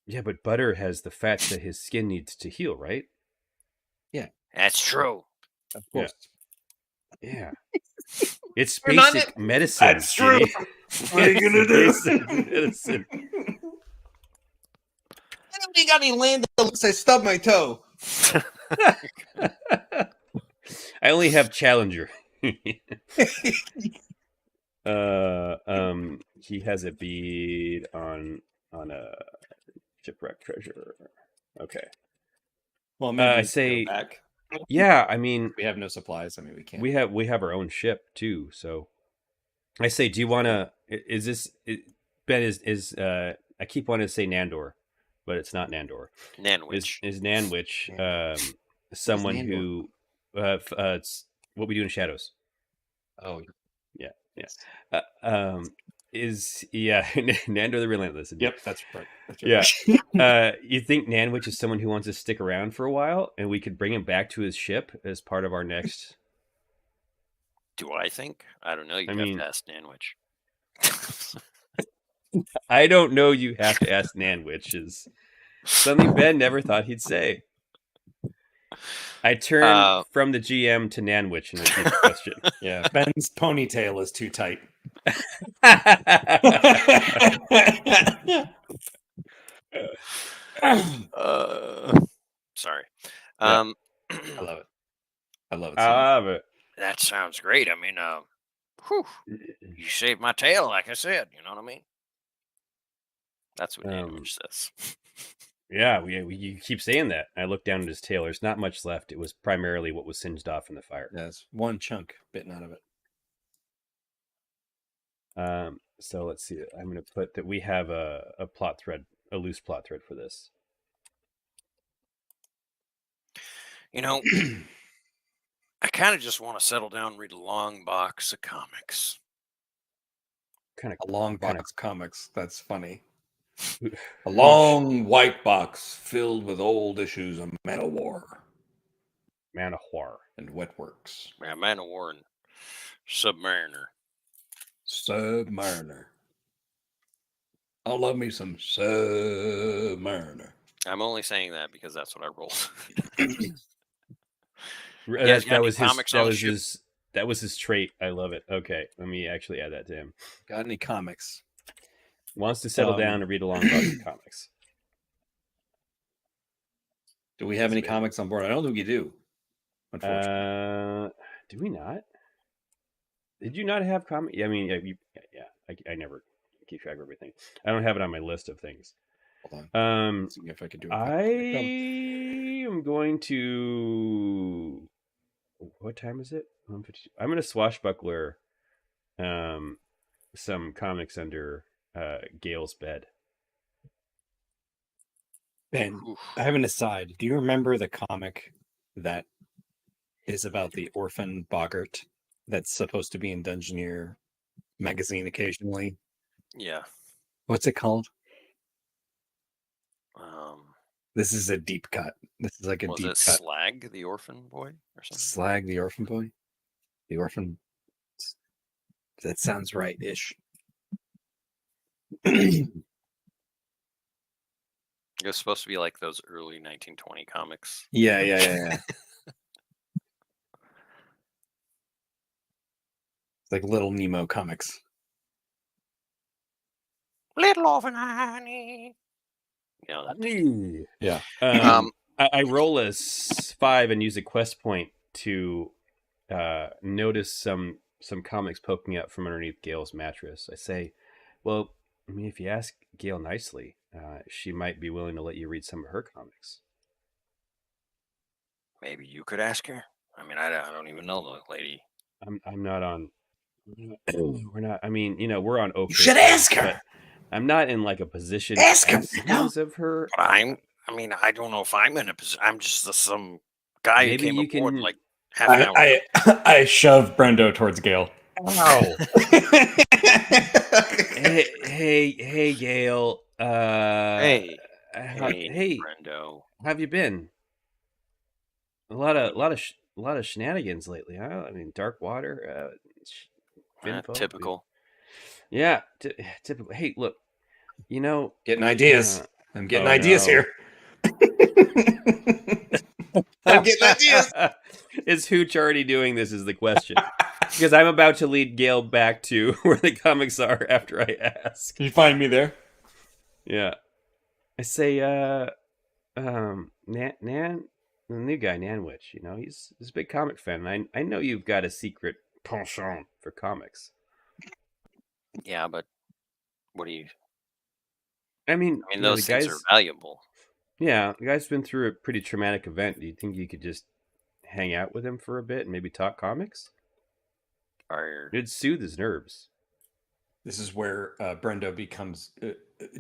Yeah, but butter has the fat that his skin needs to heal, right? That's true. Of course. Yeah. It's We're not basic medicine. That's true. Ginny. What are you gonna do? Basic medicine. Anybody got any land that looks like I stubbed my toe? I only have Challenger. He has a bead on a shipwreck treasure. Okay. Well, maybe I we can say- go back. Yeah, I mean, We have no supplies. I mean, we can't. we have our own ship too. So I say, do you want to? Is this? Ben is I keep wanting to say Nandor, but it's not Nandor. Nanwich. Is Nanwich someone Nandor? who it's What We Do in Shadows? Oh, Yeah, yes. is Nandor the Relentless? Indeed. Yep, that's right. That's Yeah. right. You think Nanwich is someone who wants to stick around for a while, and we could bring him back to his ship as part of our next? Do I think? I don't know. You I have mean- to ask Nanwich. I don't know. You have to ask Nanwich. Is something Ben never thought he'd say. I turn from the GM to Nanwich and repeat the question. Yeah, Ben's ponytail is too tight. Sorry. I love it. I love it. So I much. love it. That sounds great. I mean, whew, you saved my tail, like I said. You know what I mean? That's what Nanwich says. Yeah, you keep saying that. I look down at his tail. There's not much left. It was primarily what was singed off in the fire. There's one chunk bitten out of it. So let's see. I'm going to put that we have a plot thread, a loose plot thread for this. You know, I kind of just want to settle down and read a long box of comics. Kind A long box of comics. That's funny. of A long white box filled with old issues of Manowar Man of Horror. and Wetworks. Yeah, Man of War and Submariner. Submariner. I love me some Submariner. I'm only saying that because that's what I rolled. That guys got any was his. comics That on the was ship? his. That was his trait. I love it. Okay, let me actually add that to him. Got any comics? Wants to settle down and read a long box of comics. Do we have any comics on board? I don't think we do. Unfortunately. Do we not? Did you not have comic? I mean, I never keep track of everything. I don't have it on my list of things. Hold on. See if I could do it. I am going to. What time is it? 1:52. I'm going to swashbuckler some comics under Gail's bed. Ben, Oof. I have an aside. Do you remember the comic that is about the orphan boggart that's supposed to be in Dungeoneer magazine occasionally? Yeah. What's it called? Um, This is a deep cut. This is like a was deep it cut. Slag the Orphan Boy or something? Slag the orphan boy? The orphan. That sounds right ish. It was supposed to be like those early 1920 comics. Yeah. It's like Little Nemo comics. Little Orphan Annie. You know that. Yeah. I roll a 5 and use a quest point to notice some comics poking out from underneath Gail's mattress. I say, well, I mean, if you ask Gail nicely, she might be willing to let you read some of her comics. Maybe you could ask her. I mean, I don't even know the lady. I'm not on. We're not. I mean, we're on Oak. You should ask her. but I'm not in like a position Ask to her, ask no. things of her. But I don't know if I'm in a position. I'm just some guy Maybe who came you aboard can- like half an hour. I shove Brendo towards Gail. Ow. hey, Gail. Hey, Hey, Brendo. how have you been? A lot of shenanigans lately, huh? I mean, Dark Water. Finfolk, Typical. Yeah, typical. Hey, look, Getting ideas. I'm getting ideas no. here. I'm getting ideas. Is Hooch already doing this is the question. Because I'm about to lead Gail back to where the comics are after I ask. Can you find me there? Yeah. I say, Nan, the new guy, Nanwich, he's a big comic fan. And I know you've got a secret penchant for comics. Yeah, but what do you? I mean, Those the things guy's, are valuable. yeah, the guy's been through a pretty traumatic event. Do you think you could just hang out with him for a bit and maybe talk comics? Are It'd soothe his nerves. This is where Brendo becomes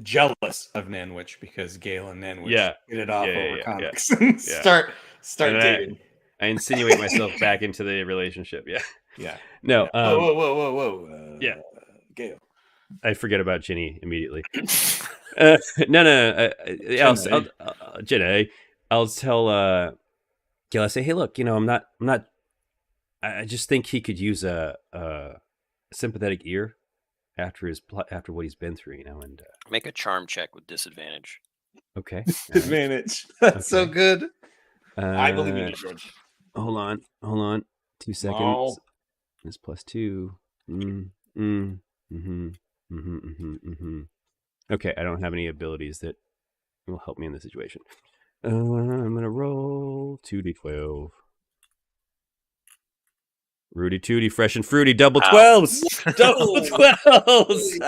jealous of Nanwich because Gale and Nanwich Yeah. hit it off Yeah, over yeah, comics yeah. and Yeah. start And dating. I insinuate myself back into the relationship. Yeah. Yeah. No. Yeah. Whoa. Yeah. Gale. I forget about Ginny immediately. No. Ginny. I'll tell Gil. I say, hey, look, I'm not. I just think he could use a sympathetic ear after what he's been through, and Make a charm check with disadvantage. okay, Disadvantage. That's so good. I believe in you, George. Hold on. 2 seconds. No. This +2. Okay, I don't have any abilities that will help me in this situation. I'm gonna roll 2d12. Rudy Tooty, fresh and fruity, double 12s! Double 12s!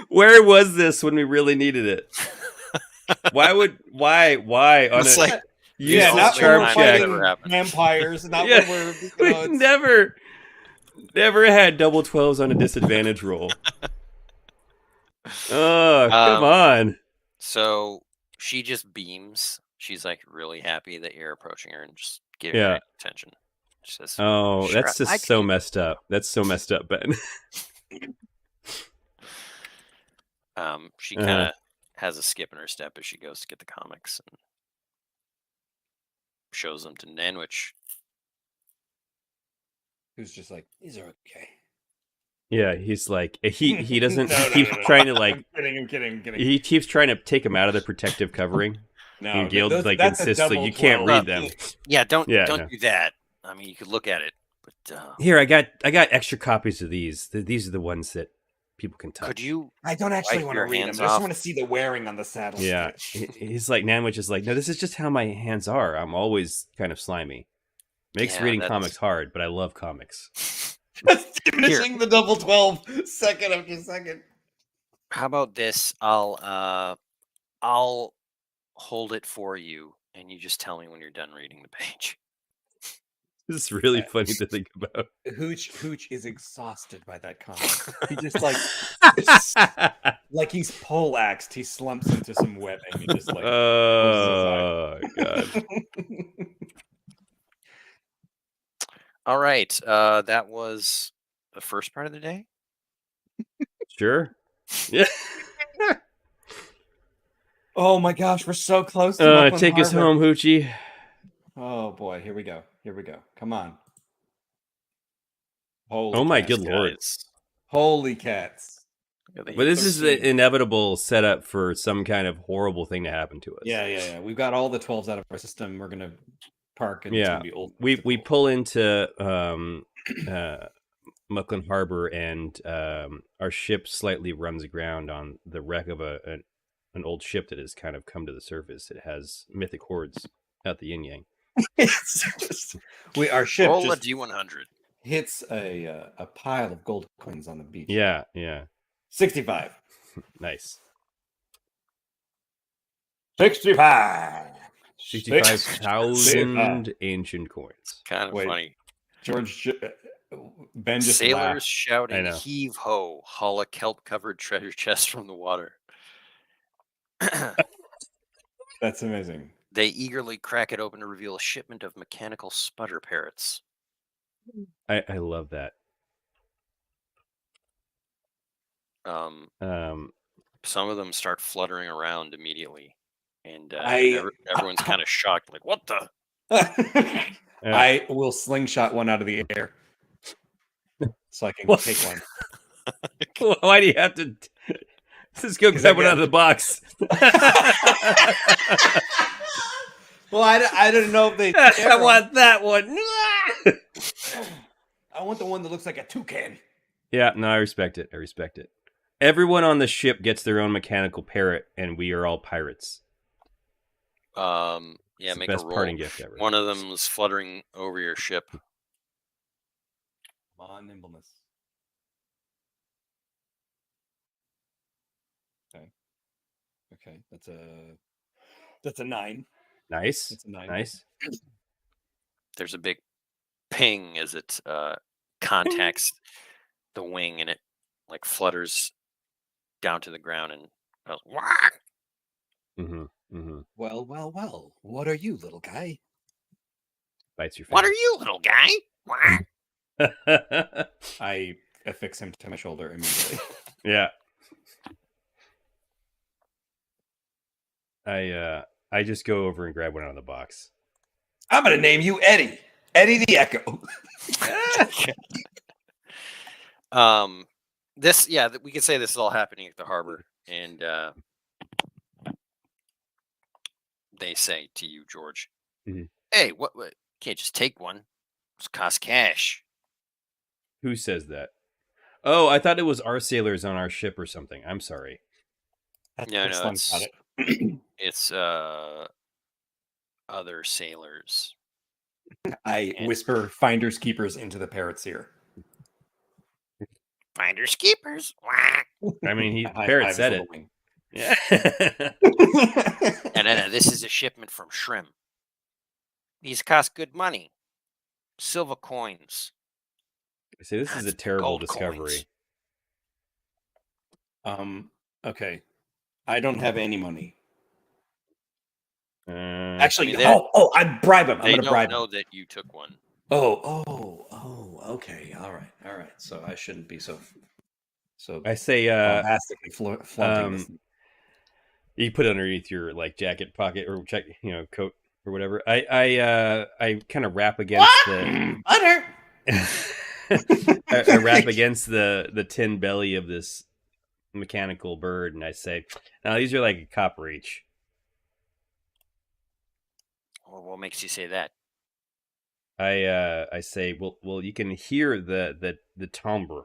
Where was this when we really needed it? Why on It's like, yeah, not when charm we're check. fighting vampires, not Yeah, when we're we never had double 12s on a disadvantage roll. Oh, come on. So she just beams. She's like really happy that you're approaching her and just giving Yeah. her attention. She says, Oh, "Sure, that's I just so can." messed up. That's so messed up, Ben. She kind of has a skip in her step as she goes to get the comics and shows them to Nanwich. Who's just like, these are okay. Yeah, he's like he doesn't No, keep no. trying to like. I'm kidding. He keeps trying to take him out of the protective covering. No, and Gil that's insists a like you can't double read 12. them. Yeah, don't no. do that. I mean, you could look at it, but Here, I got extra copies of these. These are the ones that people can touch. could you? I don't actually wipe want to your read them. hands I just off? want to see the wearing on the saddle. Yeah, he's like Nanwich is like, no, this is just how my hands are. I'm always kind of slimy. Makes Yeah, reading that's- comics hard, but I love comics. That's diminishing the double 12 second after second. How about this? I'll hold it for you, and you just tell me when you're done reading the page. This is really funny to think about. Hooch is exhausted by that comic. He just like he's poleaxed. He slumps into some webbing and just like Oh god. All right, that was the first part of the day. Sure. Yeah. Oh my gosh, we're so close to Take us home, Hoochie. Oh boy, here we go. Come on. Holy Oh my cats, good lord. Guys. Holy cats. Yeah, But this is the inevitable setup for some kind of horrible thing to happen to us. Yeah. We've got all the 12s out of our system. We're gonna park and it's gonna be old. We pull into Mucklin Harbor and our ship slightly runs aground on the wreck of an old ship that has kind of come to the surface. It has mythic hordes out the yin yang. Our ship Roll a just D100. hits a pile of gold coins on the beach. Yeah. 65. Nice. 65. 65,000 ancient coins. Kind of Wait. funny. George, Ben just Sailors laughed. shouting, know. "Heave ho!" haul a kelp-covered treasure chest from the water. That's amazing. They eagerly crack it open to reveal a shipment of mechanical sputter parrots. I love that. Some of them start fluttering around immediately, and everyone's kind of shocked, like, "What the?" I will slingshot one out of the air so I can take one. Why do you have to? Let's go grab one out of the box. Well, I don't know if they. I want that one. I want the one that looks like a toucan. Yeah, no, I respect it. Everyone on the ship gets their own mechanical parrot, and we are all pirates. Yeah, It's make the best a roll. parting gift ever. One of them was fluttering over your ship. Come on, nimbleness. Okay, that's a 9. Nice. That's a 9. Nice. There's a big ping as it contacts the wing and it like flutters down to the ground and goes, "Whack!" Mm-hmm. Mm-hmm. Well, well, well. What are you, little guy? Bites your What are finger. you, little guy? Whack! I affix him to my shoulder immediately. Yeah. I just go over and grab one out of the box. I'm gonna name you Eddie. Eddie the Echo. We could say this is all happening at the harbor, and they say to you, George, Mhm. "Hey, what? Can't just take one. It's cost cash." Who says that? Oh, I thought it was our sailors on our ship or something. I'm sorry. No, it's other sailors. I And- whisper finders keepers into the parrot's ear. Finders keepers. Whack! I mean, I high Parrot five his said little it. wing. Yeah. And this is a shipment from Shrimp. These cost good money. Silver coins. I say this is a That's terrible gold discovery. coins. Okay. I don't have any money. Actually, Actually, I mean, I'd bribe him. I'm They gonna don't bribe know him. that you took one. Okay. All right. So I shouldn't be so I say, bombastically flaunting this. you put it underneath your like jacket pocket or check, coat or whatever. I kind of rap against the Butter. I rap against the tin belly of this mechanical bird, and I say, "Now these are like a copper each." Well, what makes you say that? I say, well, you can hear the timbre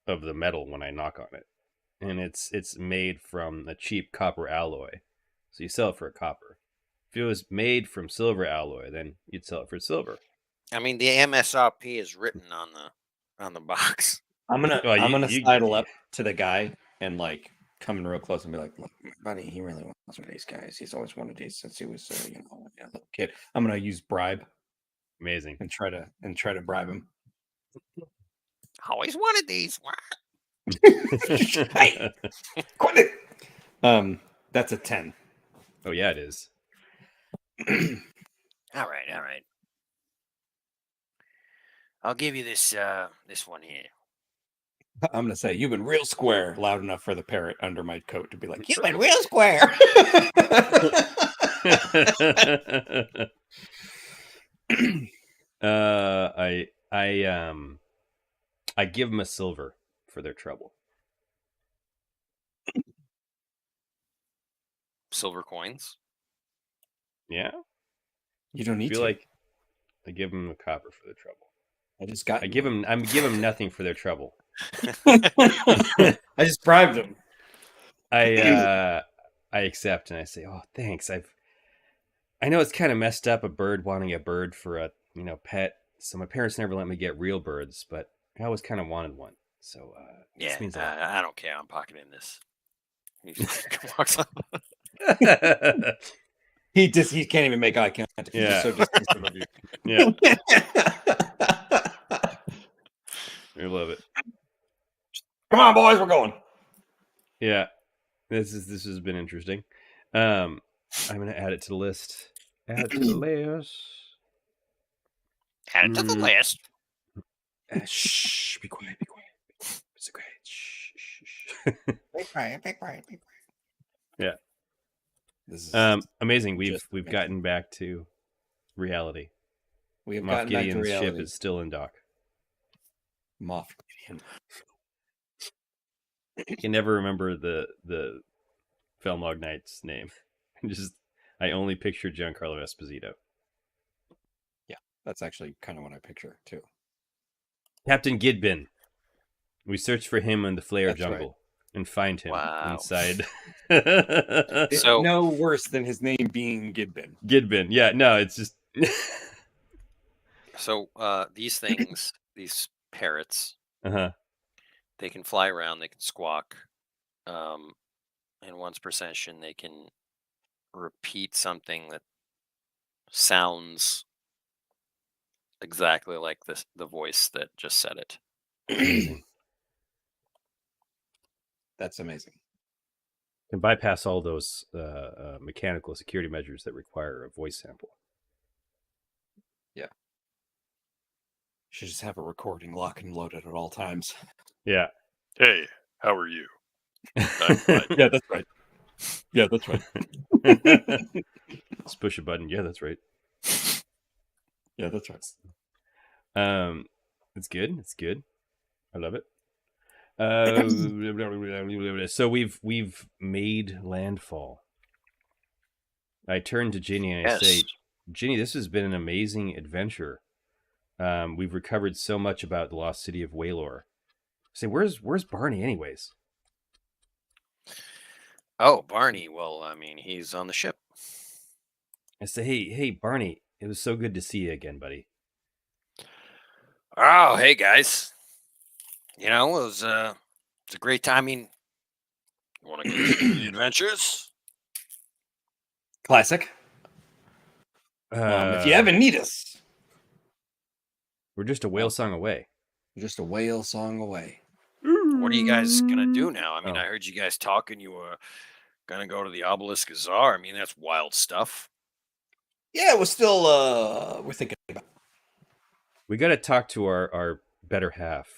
of the metal when I knock on it, and it's made from a cheap copper alloy, so you sell it for a copper. If it was made from silver alloy, then you'd sell it for silver. I mean, the MSRP is written on the box. I'm gonna Well, sidle up to the guy and like coming real close and be like, "Look, buddy, he really wants one of these guys. He's always wanted these since he was a little kid." I'm gonna use bribe Amazing. and try to bribe him. Always wanted these. Hey, quit it. That's a 10. Oh yeah, it is. All right. I'll give you this one here. I'm gonna say you've been real square, loud enough for the parrot under my coat to be like, "You've been real square." I give them a silver for their trouble. Silver coins. Yeah, You don't I need feel to. like I give them a copper for their trouble. I just got. I give them nothing for their trouble. I just bribed them. I accept and I say, "Oh, thanks. I know it's kind of messed up a bird wanting a bird for a pet. So my parents never let me get real birds, but I always kind of wanted one. So Yeah, this means a lot." I don't care. I'm pocketing this. He just walks on. He can't even make eye contact. He's Yeah. just so dismissive of you. Yeah, I love it. Come on, boys, we're going. Yeah, this has been interesting. I'm gonna add it to the list. Add it to the list. Add it to the list. Shh, be quiet. It's okay. Shh. Be quiet. Yeah. This is Amazing. just We've amazing. gotten back to reality. we have Moff gotten back to Gideon's reality. ship is still in dock. Moff Gideon. I can never remember the Felmog Knight's name. I only picture Giancarlo Esposito. That's actually kind of what I picture too. Captain Gidbin. We search for him in the Flare That's jungle and find him Wow. inside. So- no worse than his name being Gidbin. Gidbin. Yeah, no, it's just So these things, these parrots, uh-huh. they can fly around. They can squawk. And once per session, they can repeat something that sounds exactly like the voice that just said it. Amazing. That's amazing. Can bypass all those mechanical security measures that require a voice sample. Should just have a recording lock and loaded at all times. Yeah. Hey, how are you? Yeah, that's right. Yeah, that's right. Just push a button. Yeah, that's right. Yeah, that's right. It's good. It's good. I love it. So we've made landfall. I turn to Ginny and I say, Yes. Ginny, this has been an amazing adventure. We've recovered so much about the lost city of Waylor. I say, where's Barney anyways? Oh, Barney. Well, I mean, he's on the ship. I say, hey, Barney, it was so good to see you again, buddy. Oh, hey guys. You know, it's a great time. I mean, you want to continue the adventures? Classic. If you ever need us, we're just a whale song away. we're just a whale song away. What are you guys gonna do now? I mean, Oh. I heard you guys talking. You were gonna go to the Obelisk Bazaar. I mean, that's wild stuff. Yeah, we're still we're thinking about. We got to talk to our better half,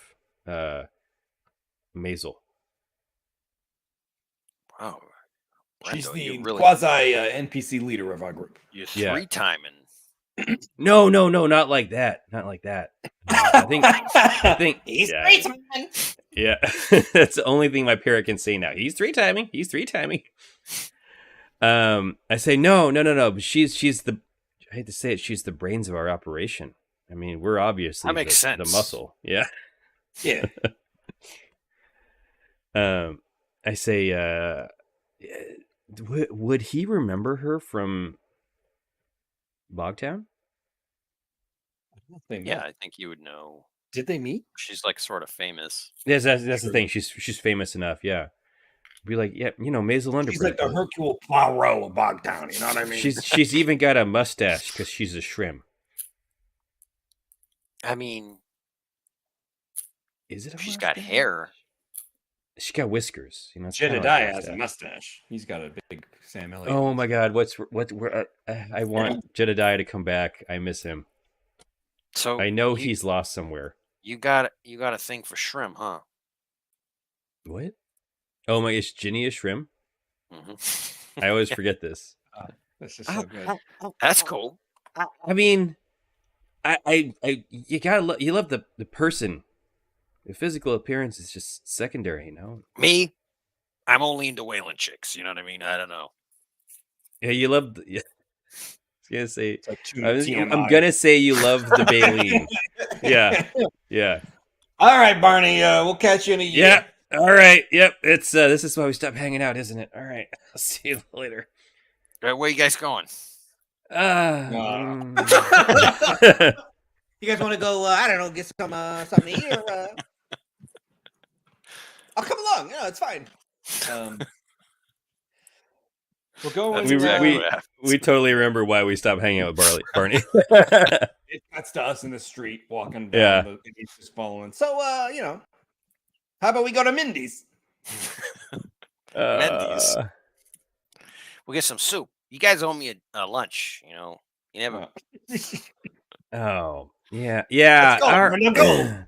Maisel. Wow, She's Brendo, the you really quasi NPC leader of our group. you're Yeah. three timing. No, not like that. Not like that. I think He's yeah, great, man. yeah. That's the only thing my parrot can say now. He's three timing. I say no. But she's the. I hate to say it. She's the brains of our operation. I mean, we're obviously That makes the sense. muscle. Yeah. Yeah. I say, would he remember her from Bogtown? Yeah, I think you would know. Did they meet? She's like sort of famous. Yes, that's the thing. She's famous enough. Yeah. Be like, yeah, Maisel Underbread. She's like the Hercule Poirot of Bogtown. You know what I mean? She's even got a mustache because she's a shrimp. I mean, Is it? she's got hair. She got whiskers. You know, it's kinda like Jedediah a has a mustache. mustache. He's got a big Sam Elliott. Oh my God! I want Jedediah to come back. I miss him. So I know you, he's lost somewhere. you got a thing for shrimp, huh? What? Oh my! Is Ginny a shrimp? Mm-hmm. I always forget this. That's just so good. That's cool. I mean, you gotta you love the person. The physical appearance is just secondary, you know. Me, I'm only into whaling chicks. You know what I mean? I don't know. Yeah, you love. Yeah. I was gonna say. It's like tuna I'm TMI. gonna say you love the Baleen. Yeah. All right, Barney. We'll catch you in a year. Yeah. All right. Yep. It's this is why we stopped hanging out, isn't it? All right. I'll see you later. Where you guys going? You guys want to go? I don't know, get some something to eat. Or, I'll come along. No, it's fine. We're going. That's we exactly what happened. we totally remember why we stopped hanging out with Barney. It cuts to us in the street walking Yeah. down. And he's just following. So, how about we go to Mindy's? Mendy's. We'll get some soup. You guys owe me a lunch. You know, you never. Oh yeah. Let's go, All Brenda, go.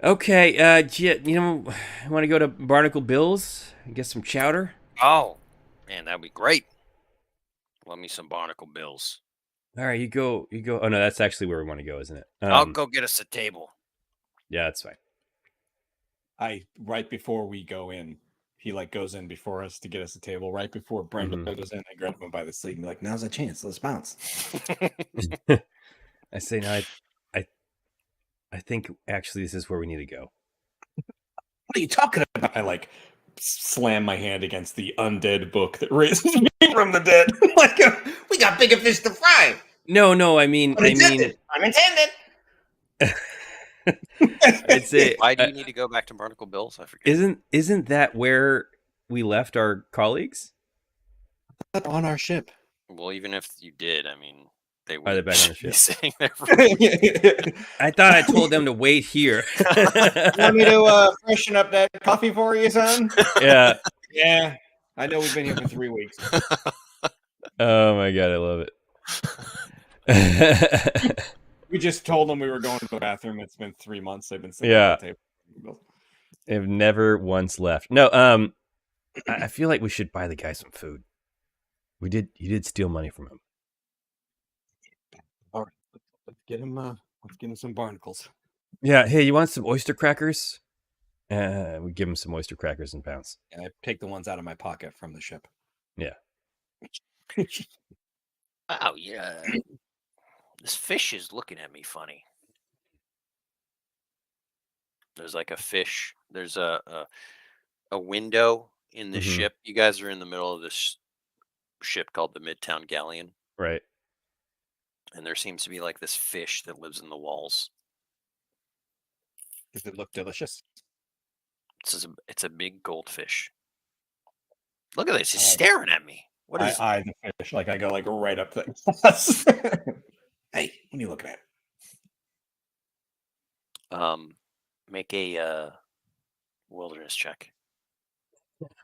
Okay. You want to go to Barnacle Bill's and get some chowder? Oh, man, that'd be great. Love me some barnacle bills. All right, you go. Oh no, that's actually where we want to go, isn't it? I'll go get us a table. Yeah, that's fine. Right before we go in, he like goes in before us to get us a table. Right before Brenda goes in, I grab him by the sleeve and be like, "Now's a chance. Let's bounce." I say no. I think actually this is where we need to go. What are you talking about? I like slam my hand against the undead book that raises me from the dead. Like, we got bigger fish to fry. No. I mean, Unintended. I'd say. Why do you need to go back to Barnacle Bills? I forget. Isn't that where we left our colleagues? On our ship. Well, even if you did, I mean, They Are they would back on the be ship? sitting there. I thought I told them to wait here. Want me to freshen up that coffee for you, son? Yeah. Yeah. I know we've been here for 3 weeks. Oh my god, I love it. We just told them we were going to the bathroom. It's been 3 months. They've been sitting Yeah. at the table. They've never once left. No, I feel like we should buy the guy some food. You did steal money from him. All right, let's get him some barnacles. Yeah. Hey, you want some oyster crackers? We give him some oyster crackers and pounds. And I take the ones out of my pocket from the ship. Yeah. Wow, yeah. This fish is looking at me funny. There's like a fish. There's a window in this Mhm. ship. You guys are in the middle of this ship called the Midtown Galleon, Right. and there seems to be like this fish that lives in the walls. Does it look delicious? It's a big goldfish. Look at this. He's staring at me. What is? I the fish. Like I go like right up to the Hey, what are you looking at? Make a wilderness check.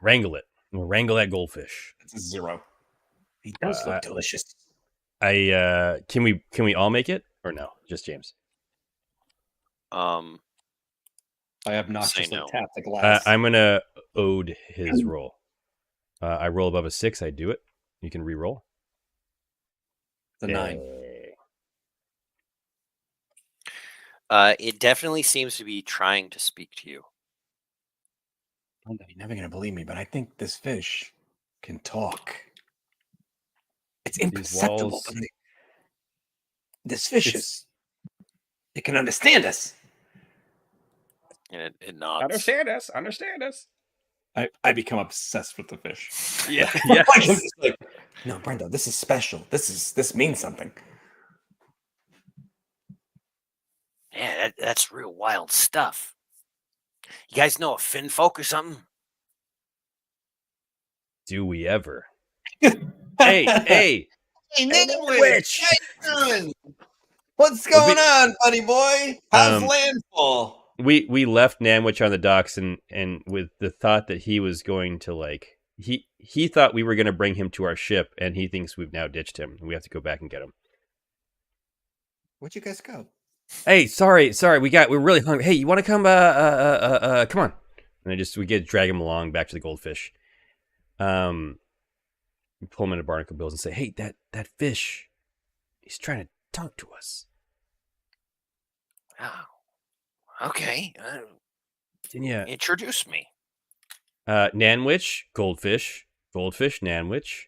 Wrangle it. We'll wrangle that goldfish. It's a 0. He does look delicious. Can we all make it or no? Just James. Um, I obnoxiously no. tap the glass. I'm gonna ode his roll. I roll above a 6. I do it. You can re-roll. It's a 9. It definitely seems to be trying to speak to you. You're never gonna believe me, but I think this fish can talk. It's imperceptible. walls- But this fish is. It can understand us. And it nods. Understand us. I become obsessed with the fish. Yeah. Like, I'm just like, no, Brenda, this is special. This means something. Yeah, that's real wild stuff. You guys know a fin folk or something? Do we ever? Hey. Hey, Witch! how you doing? What's going on, buddy boy? How's landfall? We left Nanwich on the docks and with the thought that he was going to like he thought we were going to bring him to our ship, and he thinks we've now ditched him and we have to go back and get him. Where'd you guys go? Hey, sorry, we're really hungry. Hey, you want to come? Come on. And we drag him along back to the goldfish. We pull him into barnacle bills and say, "Hey, that fish, he's trying to talk to us." Oh, okay. Can you Introduce me. Nanwich, goldfish, Nanwich.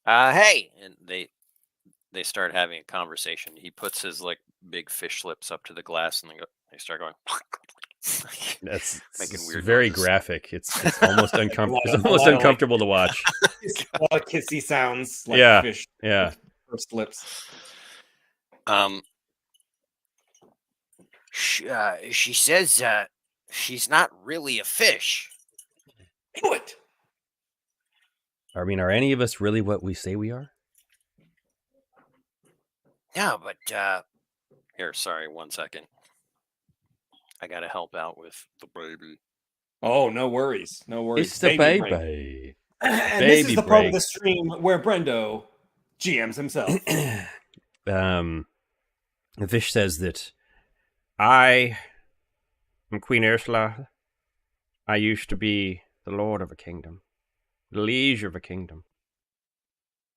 Hey, and they start having a conversation. He puts his like big fish lips up to the glass, and they start going. That's making weird very noises. graphic. It's almost uncomfortable. It's A lot almost of, uncomfortable to watch. A lot of kissy sounds. Like Yeah. Fish. Yeah. First lips. She says she's not really a fish. Do it. I mean, are any of us really what we say we are? No, but here, sorry, 1 second. I gotta help out with the baby. Oh, no worries. No worries. It's the break. baby. And this is Baby the part of break. the stream where Brendo GMs himself. The fish says that I am Queen Ursula. I used to be the lord of a kingdom, the liege of a kingdom,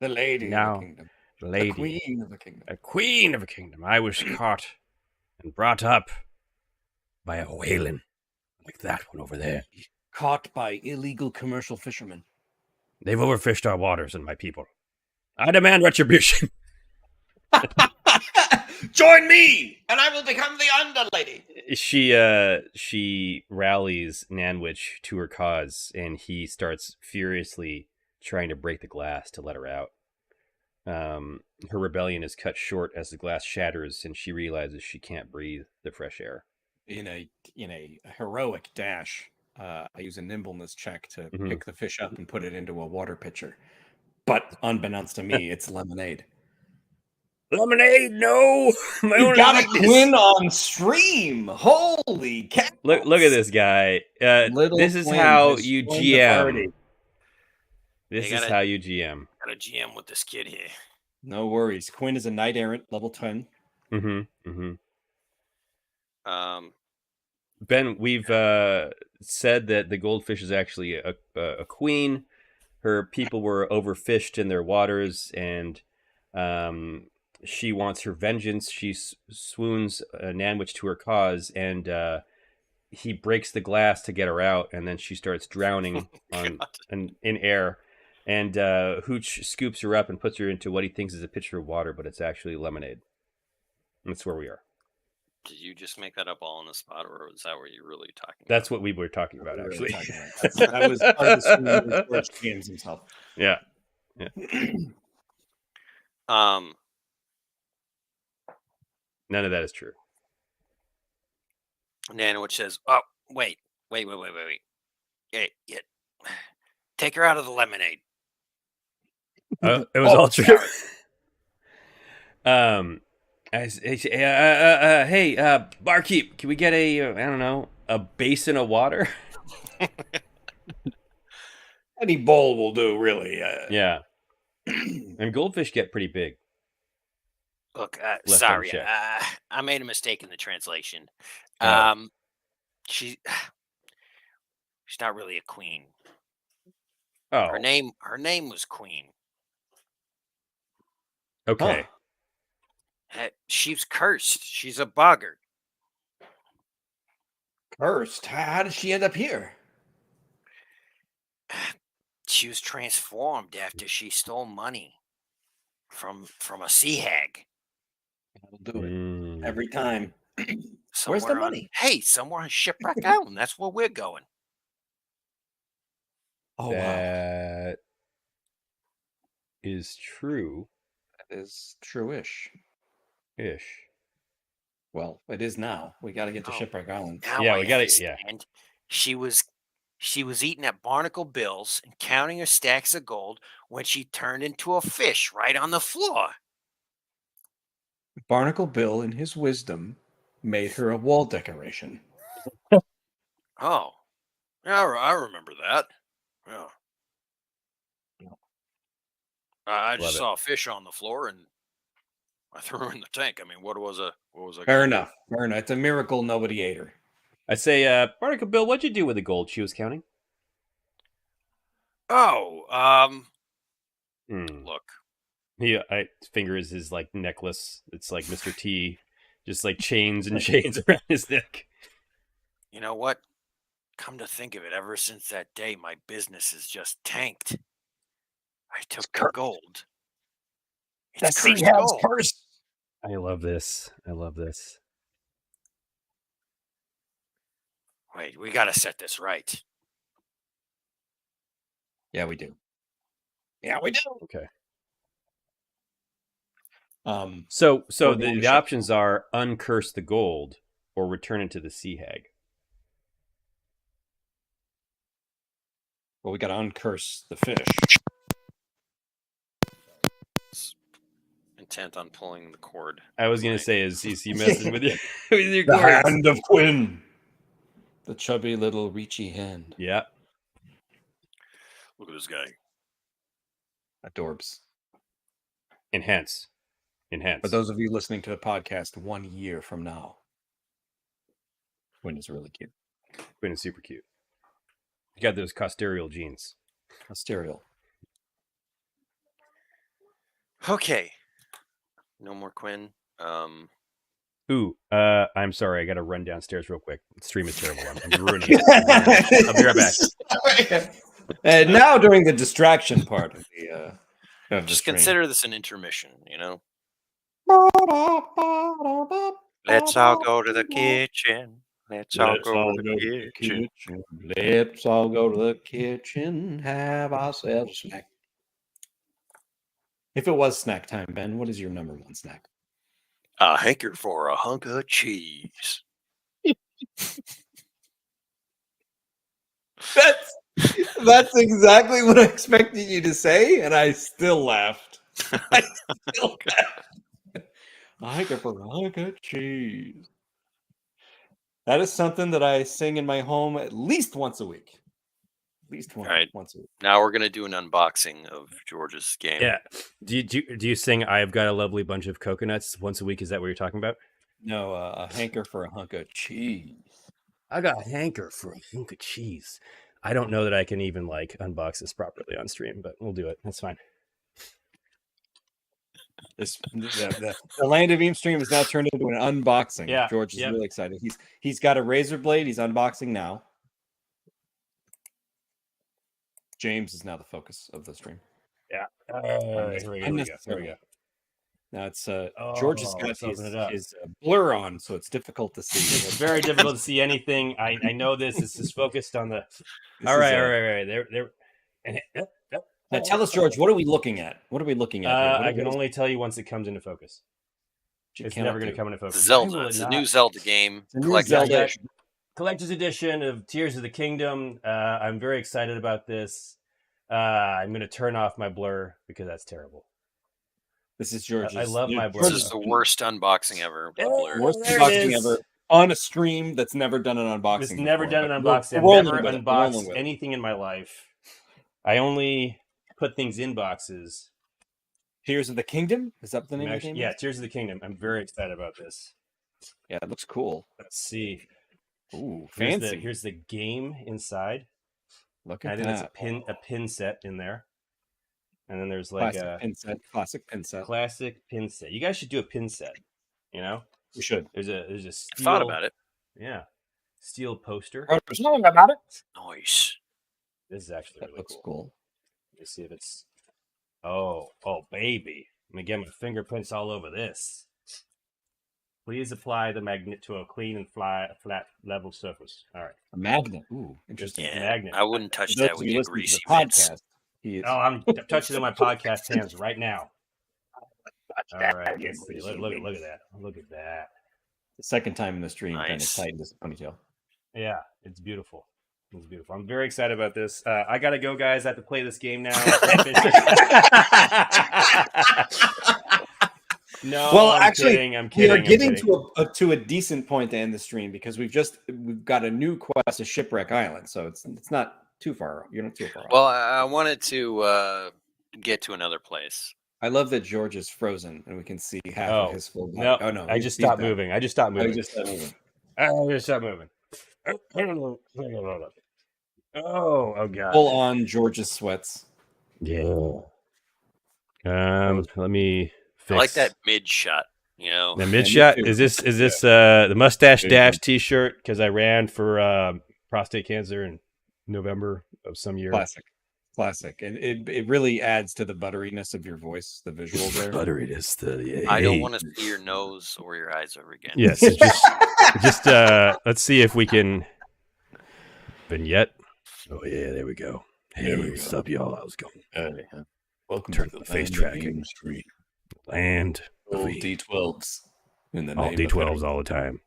The lady Now, of the kingdom. the The lady, queen of the kingdom. a queen of a kingdom. I was caught and brought up by a whaling like that one over there. Caught by illegal commercial fishermen. They've overfished our waters and my people. I demand retribution. Join me, and I will become the underlady. She rallies Nanwich to her cause, and he starts furiously trying to break the glass to let her out. Her rebellion is cut short as the glass shatters, and she realizes she can't breathe the fresh air. In a heroic dash, I use a nimbleness check to Mhm. pick the fish up and put it into a water pitcher. But unbeknownst to me, it's lemonade. Lemonade, no. My You only got a weakness. Quinn on stream. Holy cow! Look at this guy. Little This is Quinn how has you joined the GM. party. This You is gotta- how you GM. Got a GM with this kid here. No worries. Quinn is a knight errant, level 10. Ben, we've said that the goldfish is actually a queen. Her people were overfished in their waters, and she wants her vengeance. She swoons Nanwich to her cause, and he breaks the glass to get her out, and then she starts drowning in air. And Hooch scoops her up and puts her into what he thinks is a pitcher of water, but it's actually lemonade. And that's where we are. Did you just make that up all on the spot, or was that what you're really talking That's about? what we were talking about, actually. That was part of the stream where George GMs himself. Yeah. None of that is true. Nanowich says, "Oh, wait. Hey, take her out of the lemonade." It was all true. Hey, barkeep, can we get a basin of water? Any bowl will do, really. Yeah. And goldfish get pretty big. Look, Left sorry, unchecked. I made a mistake in the translation. Oh. She's not really a queen. Oh, Her name was Queen. okay. She's cursed. She's a boggart. Cursed. How did she end up here? She was transformed after she stole money from a sea hag. That'll do it. Mm. Every time. Somewhere the on- money? somewhere on Shipwreck Island. That's where we're going. Oh, wow. That is true. That is true-ish. Ish. Well, it is now. We got to get to Oh. Shipwreck Island. Now Yeah, I we gotta- understand. She was eating at Barnacle Bill's and counting her stacks of gold when she turned into a fish right on the floor. Barnacle Bill, in his wisdom, made her a wall decoration. Oh, yeah, I remember that. Yeah. I Love just it. saw a fish on the floor and I threw her in the tank. I mean, what was I? Fair gonna do? enough. Fair enough. It's a miracle nobody ate her. I say, Barnacle Bill, what'd you do with the gold she was counting? Oh, Hmm. look. He fingers his like necklace. It's like Mr. T, just like chains and chains around his neck. You know what? Come to think of it, ever since that day, my business has just tanked. I took the cursed. gold. It's That cursed sea hag's gold. cursed. I love this. I love this. Wait, we gotta set this right. Yeah, we do. Yeah, we do. Okay. Or So go the, on the the ship. options are uncurse the gold or return it to the sea hag. Well, we got to uncurse the fish. Intent on pulling the cord. I was gonna Right. say, is he messing with you with your The cords? hand of Quinn. The chubby little reachy hand. Yeah. Look at this guy. Adorbs. Enhance. For those of you listening to the podcast 1 year from now, Quinn is really cute. Quinn is super cute. You got those costerial genes. Asterial. Okay. No more Quinn. Ooh, I'm sorry. I got to run downstairs real quick. The stream is terrible. I'm ruining it. I'll be right back. And now during the distraction part of the Just stream. consider this an intermission, you know? Let's all go to the kitchen. Let's all go to the kitchen. Let's all go to the kitchen, have ourselves a snack. If it was snack time, Ben, what is your number one snack? A hanker for a hunk of cheese. That's exactly what I expected you to say, and I still laughed. I still laughed. A hanker for a hunk of cheese. That is something that I sing in my home at least once a week. At least All right. once a week. Now we're gonna do an unboxing of George's game. Yeah. Do you sing "I've Got a Lovely Bunch of Coconuts" once a week? Is that what you're talking about? No, a hanker for a hunk of cheese. I got a hanker for a hunk of cheese. I don't know that I can even like unbox this properly on stream, but we'll do it. That's fine. The land of Stream has now turned into an unboxing. Yeah, George is yep. really excited. He's got a razor blade. He's unboxing now. James is now the focus of the stream. Yeah. Here we go. Here we go. Now it's George has got let's open it up. his blur on, so it's difficult to see. It's very difficult to see anything. I know this. This is focused on the. This All right. is, There. Now tell us, George, what are we looking at? What are we looking at? here? I can only tell you once it comes into focus. It's never going to come into focus. Zelda. It's a new Zelda game. It's a new Collector's Zelda. edition. Collector's edition of Tears of the Kingdom. I'm very excited about this. I'm going to turn off my blur because that's terrible. This is George's. I love my blur. This is the worst unboxing ever. of the Blur. Worst There it unboxing is. ever on a stream that's never done an unboxing. It's never before, done an but unboxing. we're I've rolling never with it. We're unboxed rolling with it. anything in my life. I only put things in boxes. Tears of the Kingdom? Is that the name of the game? Yeah, Tears of the Kingdom. I'm very excited about this. Yeah, it looks cool. Let's see. Ooh, Here's fancy. here's the game inside. Look I at think that. that's a pin set in there. And then there's like Classic pin set. classic pin set. You guys should do a pin set. You know, We should. there's a I steel, thought about it. Yeah, steel poster. Nice. This is actually That really looks cool. cool. Let me see if it's. Oh baby! Let me get my fingerprints all over this. Please apply the magnet to a clean and flat level surface. All right. A magnet. Ooh, interesting. Yeah, magnet. I wouldn't touch For those that of with you your listening to greasy the mitts. podcast, he is. Oh, I'm touching it in my podcast hands right now. All right. Let's see. Look at that. Look at that. The second time in the stream, kind of Nice. tightened his ponytail. Yeah, it's beautiful. It's beautiful. I'm very excited about this. I gotta go, guys. I have to play this game now. No, Well, I'm actually, kidding. I'm kidding. We are I'm getting kidding. to a decent point to end the stream because we've got a new quest to Shipwreck Island, so it's not too far. You're not too far. Well, off. I wanted to get to another place. I love that George is frozen and we can see half Oh, of his full body. No, Oh no! I just stopped moving. I just stopped moving. Just stopped moving. I just stopped moving. Oh god. Full on George's sweats. Yeah. Let me fix. I like that mid shot. You know, The mid me shot too. is this the mustache Yeah. dash T-shirt because I ran for prostate cancer in November of some year. Classic, and it really adds to the butteriness of your voice, the visual there. Buttery is the. I don't want to see your nose or your eyes ever again. Yes, it's just let's see if we can. Vignette. Oh yeah, there we go. Hey, what's up, y'all? How's it going? Welcome Turn to the the face land of tracking. Street. Land All of the- D12s. In the all name of D12s all the time.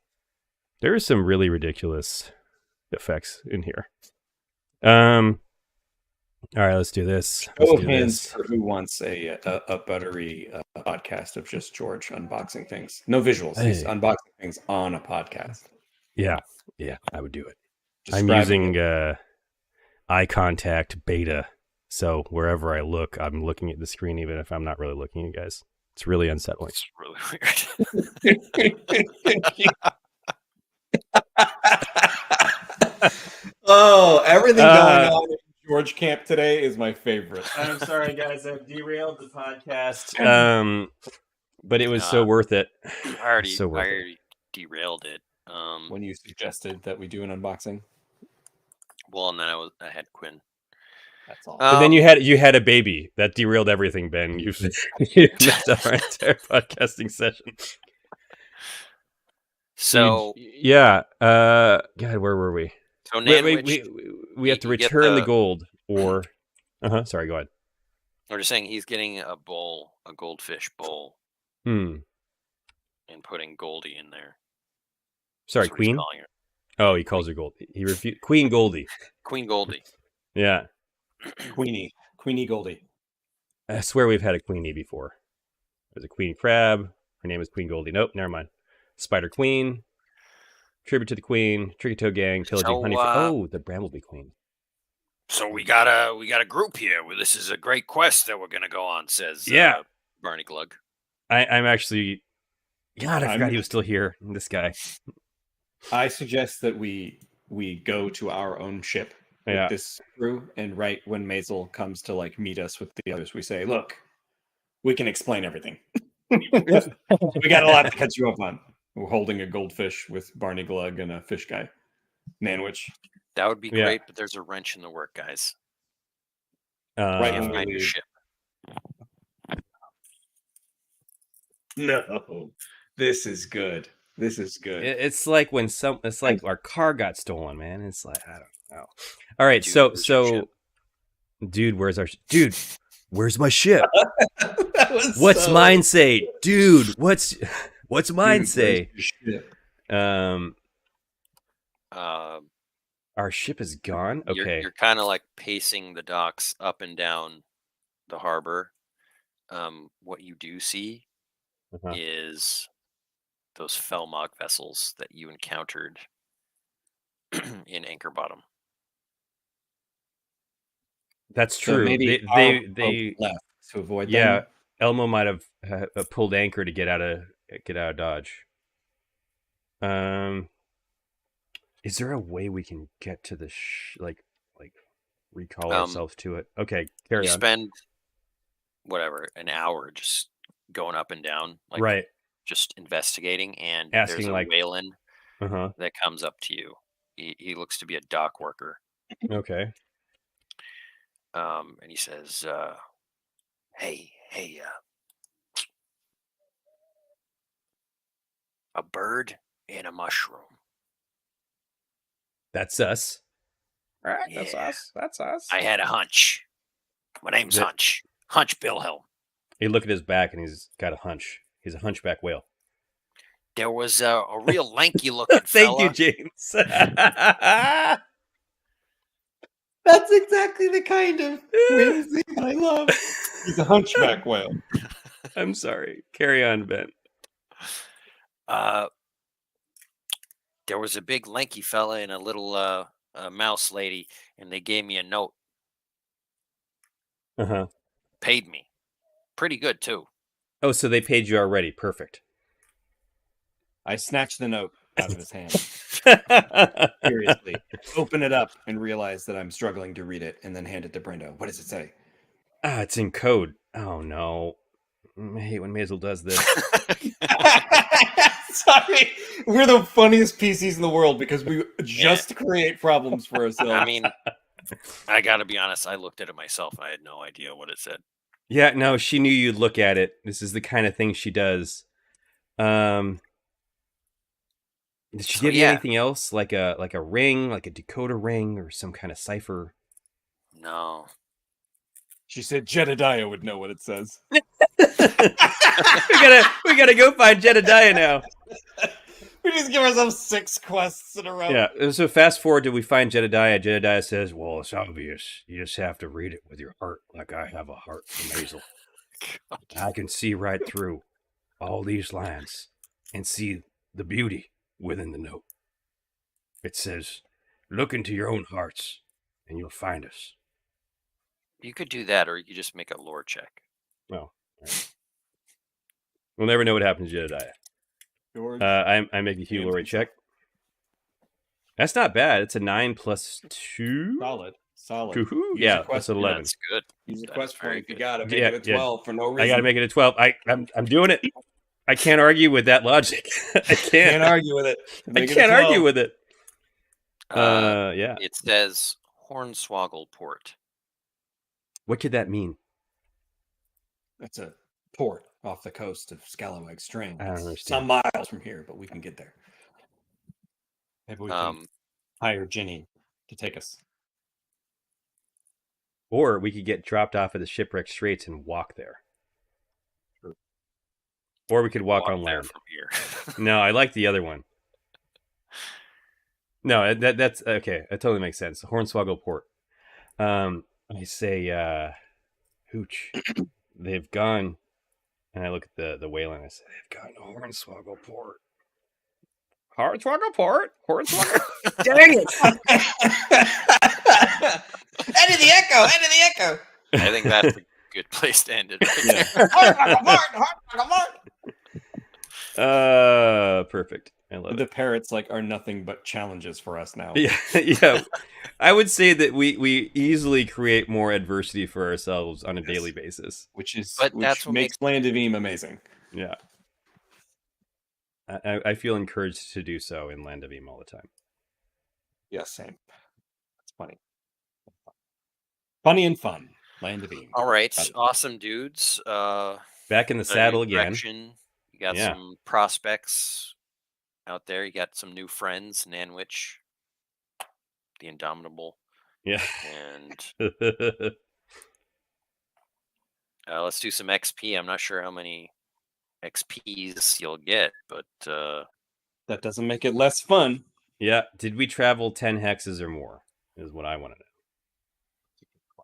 There is some really ridiculous effects in here. All right, let's do this. Show Let's of do hands this. for who wants a buttery podcast of just George unboxing things. No visuals. He's Hey. unboxing things on a podcast. Yeah, I would do it. I'm Describing using eye contact beta, so wherever I look, I'm looking at the screen, even if I'm not really looking at you guys. It's really unsettling. It's really weird. it. Oh, everything going on in George Camp today is my favorite. I'm sorry, guys. I've derailed the podcast. But it was so Nah. worth it. I already So worth it. derailed it. When you suggested that we do an unboxing, Well, and then I had Quinn. that's all. But then you had a baby that derailed everything, Ben. You messed up our entire podcasting session. So yeah, God, where were we? so Wait, Nanwich, we have to you get return the the- gold, or sorry, go ahead. we're just saying he's getting a goldfish bowl, Hmm. and putting Goldie in there. Sorry, That's what he's Queen. calling her. Oh, he calls her Goldie. He refused Queen Goldie. Queen Goldie. Yeah, Queenie Goldie. I swear we've had a Queenie before. There's a Queen Crab. Her name is Queen Goldie. Nope, never mind. Spider Queen. Tribute to the Queen. Tricky Toe Gang. Pillaging Honey. Oh, the Bramblebee Queen. So we got a group here. This is a great quest that we're gonna go on. Says Barney Glug. I'm actually. God, I forgot he I'm- was still here. This guy. I suggest that we go to our own ship with Yeah. this crew, and right when Maisel comes to like meet us with the others, we say, "Look, we can explain everything. We got a lot to catch you up on." We're holding a goldfish with Barney Glug and a fish guy, Nanwich. That would be Yeah. great, but there's a wrench in the work, guys. Right Can't when we find your leave. ship. No, this is good. This is good. It's like when it's like our car got stolen, man. It's like I don't know. All right, Dude, so where's your ship? dude, where's our dude? Where's my ship? That was What's so- mine say, dude? What's mine Dude, say? where's your ship? Our ship is gone. Okay. You're kind of like pacing the docks up and down the harbor. What you do see Uh-huh. is those Felmog vessels that you encountered in Anchor Bottom. That's So true. maybe They left to avoid yeah. them. Elmo might have pulled anchor to get out of Dodge. Is there a way we can get to the like recall ourselves to it? Okay, carry You on. spend whatever an hour just going up and down, like Right. just investigating, and Asking, there's a like- Whalen Uh-huh. that comes up to you. He looks to be a dock worker, Okay. and he says, "Hey, a bird and a mushroom." That's us. All right, that's us. That's us. I had a hunch. My name's That- Hunch Bilhelm. You look at his back and he's got a hunch. He's a hunchback whale. There was a real lanky looking Thank fella. you, James. That's exactly the kind of whimsy I love. He's a hunchback whale. I'm sorry. Carry on, Ben. There was a big lanky fella and a little mouse lady, and they gave me a note. Uh-huh. Paid me. Pretty good, too. Oh, so they paid you already. Perfect. I snatched the note out of his hand. Furiously. Open it up and realize that I'm struggling to read it, and then hand it to Brendo. What does it say? It's in code. Oh, no. I hate when Maisel does this. Sorry. We're the funniest PCs in the world because we just create problems for ourselves. I mean, I gotta be honest, I looked at it myself. I had no idea what it said. Yeah, no, she knew you'd look at it. This is the kind of thing she does. Did she So, give you yeah. anything else, like a ring, like a decoder ring, or some kind of cipher? No. She said Jedediah would know what it says. we gotta go find Jedediah now. We just give ourselves 6 quests in a row. Yeah. So fast forward to we find Jedediah. Jedediah says, "Well, it's obvious. You just have to read it with your heart, like I have a heart for Maisel. I can see right through all these lines and see the beauty within the note. It says, look into your own hearts, and you'll find us." You could do that, or you could just make a lore check. Oh, right. We'll never know what happened to Jedediah. George. I make a Hugh Laurie check. That's not bad. It's a 9 plus 2. Solid. Woohoo. Use Yeah, a quest that's 11. That's good. Use a That's quest very point if you good. got it. Make Yeah, it a yeah. 12 for no reason. I got to make it a 12. I'm doing it. I can't argue with that logic. I Can't can't. argue with it. I Make it a can't 12. argue with it. Uh, Yeah. It says Hornswoggle Port. What could that mean? That's a port off the coast of Scallywag String. I don't It's understand. some miles from here, but we can get there. Maybe we can hire Ginny to take us. Or we could get dropped off at the shipwreck straits and walk there. Or we could walk on there land. from here. No, I like the other one. No, that's okay. That totally makes sense. Hornswoggle Port. I say, Hooch, they've gone And I look at the whale and I say, they've got no Hornswoggle port. Hornswoggle port? Hornswoggle? Dang it! End of the echo. End of the echo. I think that's a good place to end it. Yeah. Perfect. I love The it. parrots are nothing but challenges for us now. Yeah, yeah. I would say that we easily create more adversity for ourselves on a daily basis. Which that's what makes Land of Eam amazing. Yeah. I feel encouraged to do so in Land of Eam all the time. Yeah, same. It's funny. Funny and fun. Land of Eam. All right, Got it. awesome dudes. Back in the A saddle new again. direction. You got Yeah. some prospects out there. You got some new friends, Nanwich, the Indomitable, Yeah. and let's do some XP. I'm not sure how many XPs you'll get, but That doesn't make it less fun. Yeah. Did we travel 10 hexes or more? Is what I want to know.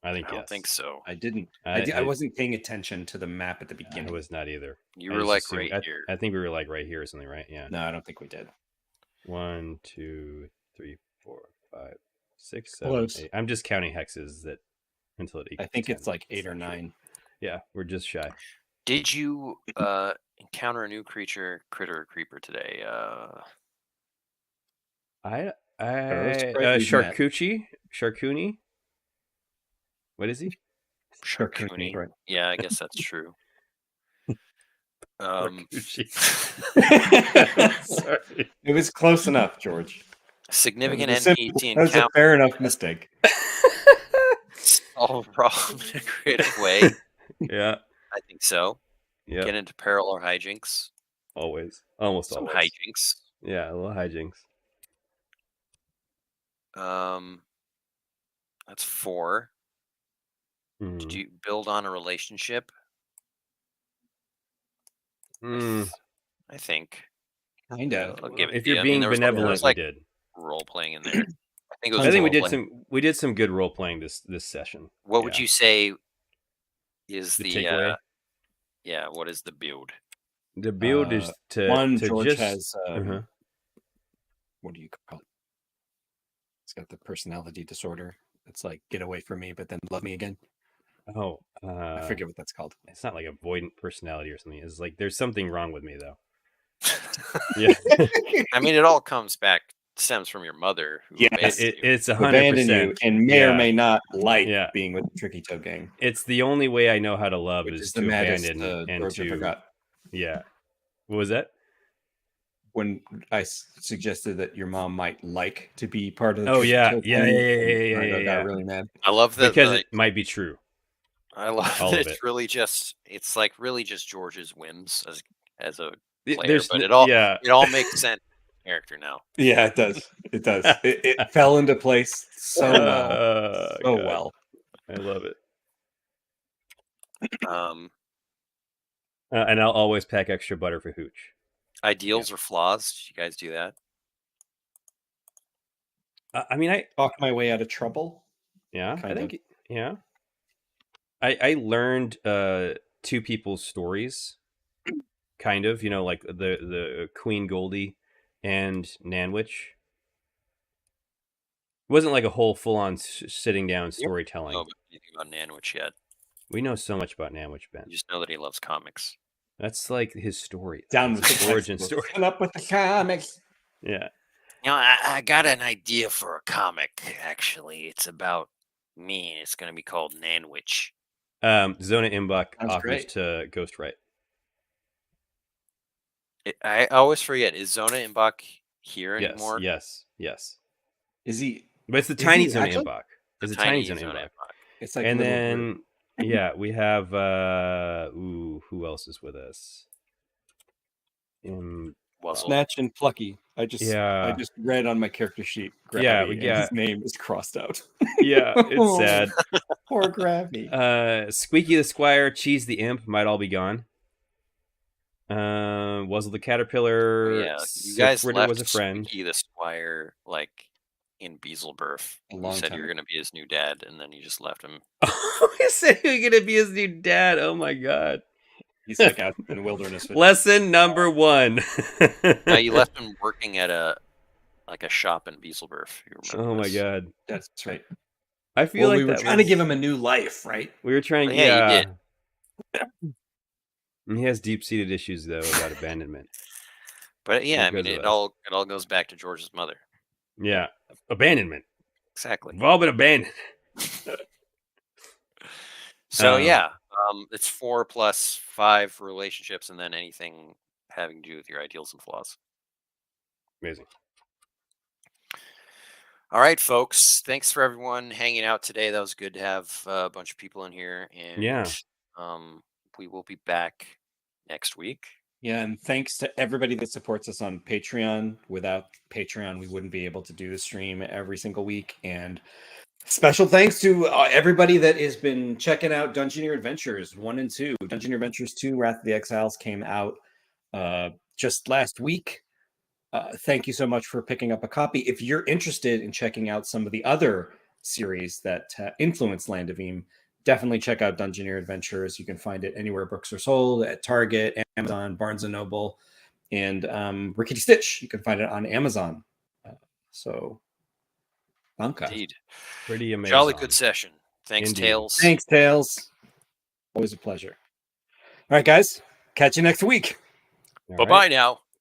I think I don't yes. think so. I didn't. I I wasn't paying attention to the map at the I beginning. was not either. You I were just like assumed- right here. I think we were like right here or something, right? Yeah. No, I don't think we did. 1, 2, 3, 4, 5, 6, 7, Close. 8. I'm just counting hexes that until it equals I think 10. it's like 8 or not sure. 9. Yeah, we're just shy. Did you encounter a new critter or creeper today? Charcuterie? What is he? Charcuterie. Right. Yeah, I guess that's true. Charcuterie. Sorry. It was close enough, George. Significant That was a NPC That was a encounter. fair enough mistake. Solve a problem in a creative way. Yeah. I think so. Yeah. Get into peril or hijinks. Always. Almost Some always. hijinks. Yeah, a little hijinks. That's 4. Mhm. Did you build on a relationship? Mm. I think. Kind of. I'll give it If to you. you're I mean, being there was benevolent, like we did. role playing in there. I think it was. I think role-playing. we did some good role playing this session. What would Yeah. you say is The the takeaway? yeah? What is the build? The build is to George just has Uh-huh. what do you call it? It's got the personality disorder. It's like get away from me, but then love me again. Oh, I forget what that's called. It's not like avoidant personality or something. It's like there's something wrong with me though. Yeah, I mean, it all stems from your mother. Who Yes. abandoned you. it's Abandon you 100%. and may or Yeah. may not like Yeah. being with the Tricky Toe Gang, It's the only way I know how to love which is is the to maddest abandon and George ever to got. yeah. What was that? When I suggested that your mom might like to be part of the Oh, Tricky yeah. Toe Yeah, Gang, yeah, and yeah, Rhino yeah. got really mad. I love that Because it might be true. I love all that of it's it. really just really just George's whims as a It- player, there's but n- it all yeah. it all makes sense in character now. Yeah, it does. It does. It fell into place so well. So God, well. I love it. Um, And I'll always pack extra butter for Hooch. ideals or flaws? Did you guys do that? I mean, I Talk my way out of trouble. yeah, I Kind think of. yeah. I learned two people's stories, kind of, like the Queen Goldie and Nanwich. It wasn't like a whole full on sitting down I don't storytelling. know anything about Nanwich yet. We know so much about Nanwich, Ben. You just know that he loves comics. That's like his story. Down with It's the his origin textbooks. story. And up with the comics. Yeah. You know, I got an idea for a comic. Actually, it's about me, and it's going to be called Nanwich. Zona Imbach Sounds offers great. to ghostwrite. I always forget. Is Zona Imbach here Yes, anymore? yes. Is he? But it's the Is tiny he Zona actually? Imbach. The It's a tiny Zona Imbach. Imbach. It's like And little then group. yeah, we have who else is with us? Wuzzle. Snatch and Plucky. I Yeah. just read on my character sheet. Gravy, Yeah, we and got- his name is crossed out. Yeah, it's sad. Poor Gravy. Squeaky the Squire, Cheese the Imp might all be gone. Wuzzle the Caterpillar. Yeah, you guys Ritter left was a friend. Squeaky the Squire like in Beelzebub. A You long said time you were going to be his new dad, and then you just left him. Oh, he said he was gonna be his new dad. Oh my god. He's like out in the wilderness. With Lesson number 1. Now you left him working at a shop in Bieselberf. You remember Oh my this? god. That's right. I feel Well, like we were that trying to was- give him a new life, right? We were trying. Yeah, you Yeah, did. And he has deep-seated issues though about abandonment. But yeah, I mean, Because of it us. all goes back to George's mother. Yeah, abandonment. Exactly. We've all been abandoned. So Um, yeah, it's 4 plus 5 relationships, and then anything having to do with your ideals and flaws. Amazing. All right, folks. Thanks for everyone hanging out today. That was good to have a bunch of people in here, and Yeah. we will be back next week. Yeah, and thanks to everybody that supports us on Patreon. Without Patreon, we wouldn't be able to do the stream every single week. And special thanks to everybody that has been checking out Dungeoneer Adventures 1 and 2. Dungeoneer Adventures 2, Wrath of the Exiles, came out just last week. Thank you so much for picking up a copy. If you're interested in checking out some of the other series that influenced Land of Eam, definitely check out Dungeoneer Adventures. You can find it anywhere books are sold, at Target, Amazon, Barnes & Noble, and Rickety Stitch. You can find it on Amazon. So, Banca. Indeed. Pretty amazing. Jolly good session. Thanks, Indeed. Tails. Thanks, Tails. Always a pleasure. All right, guys. Catch you next week. All Bye right. bye now.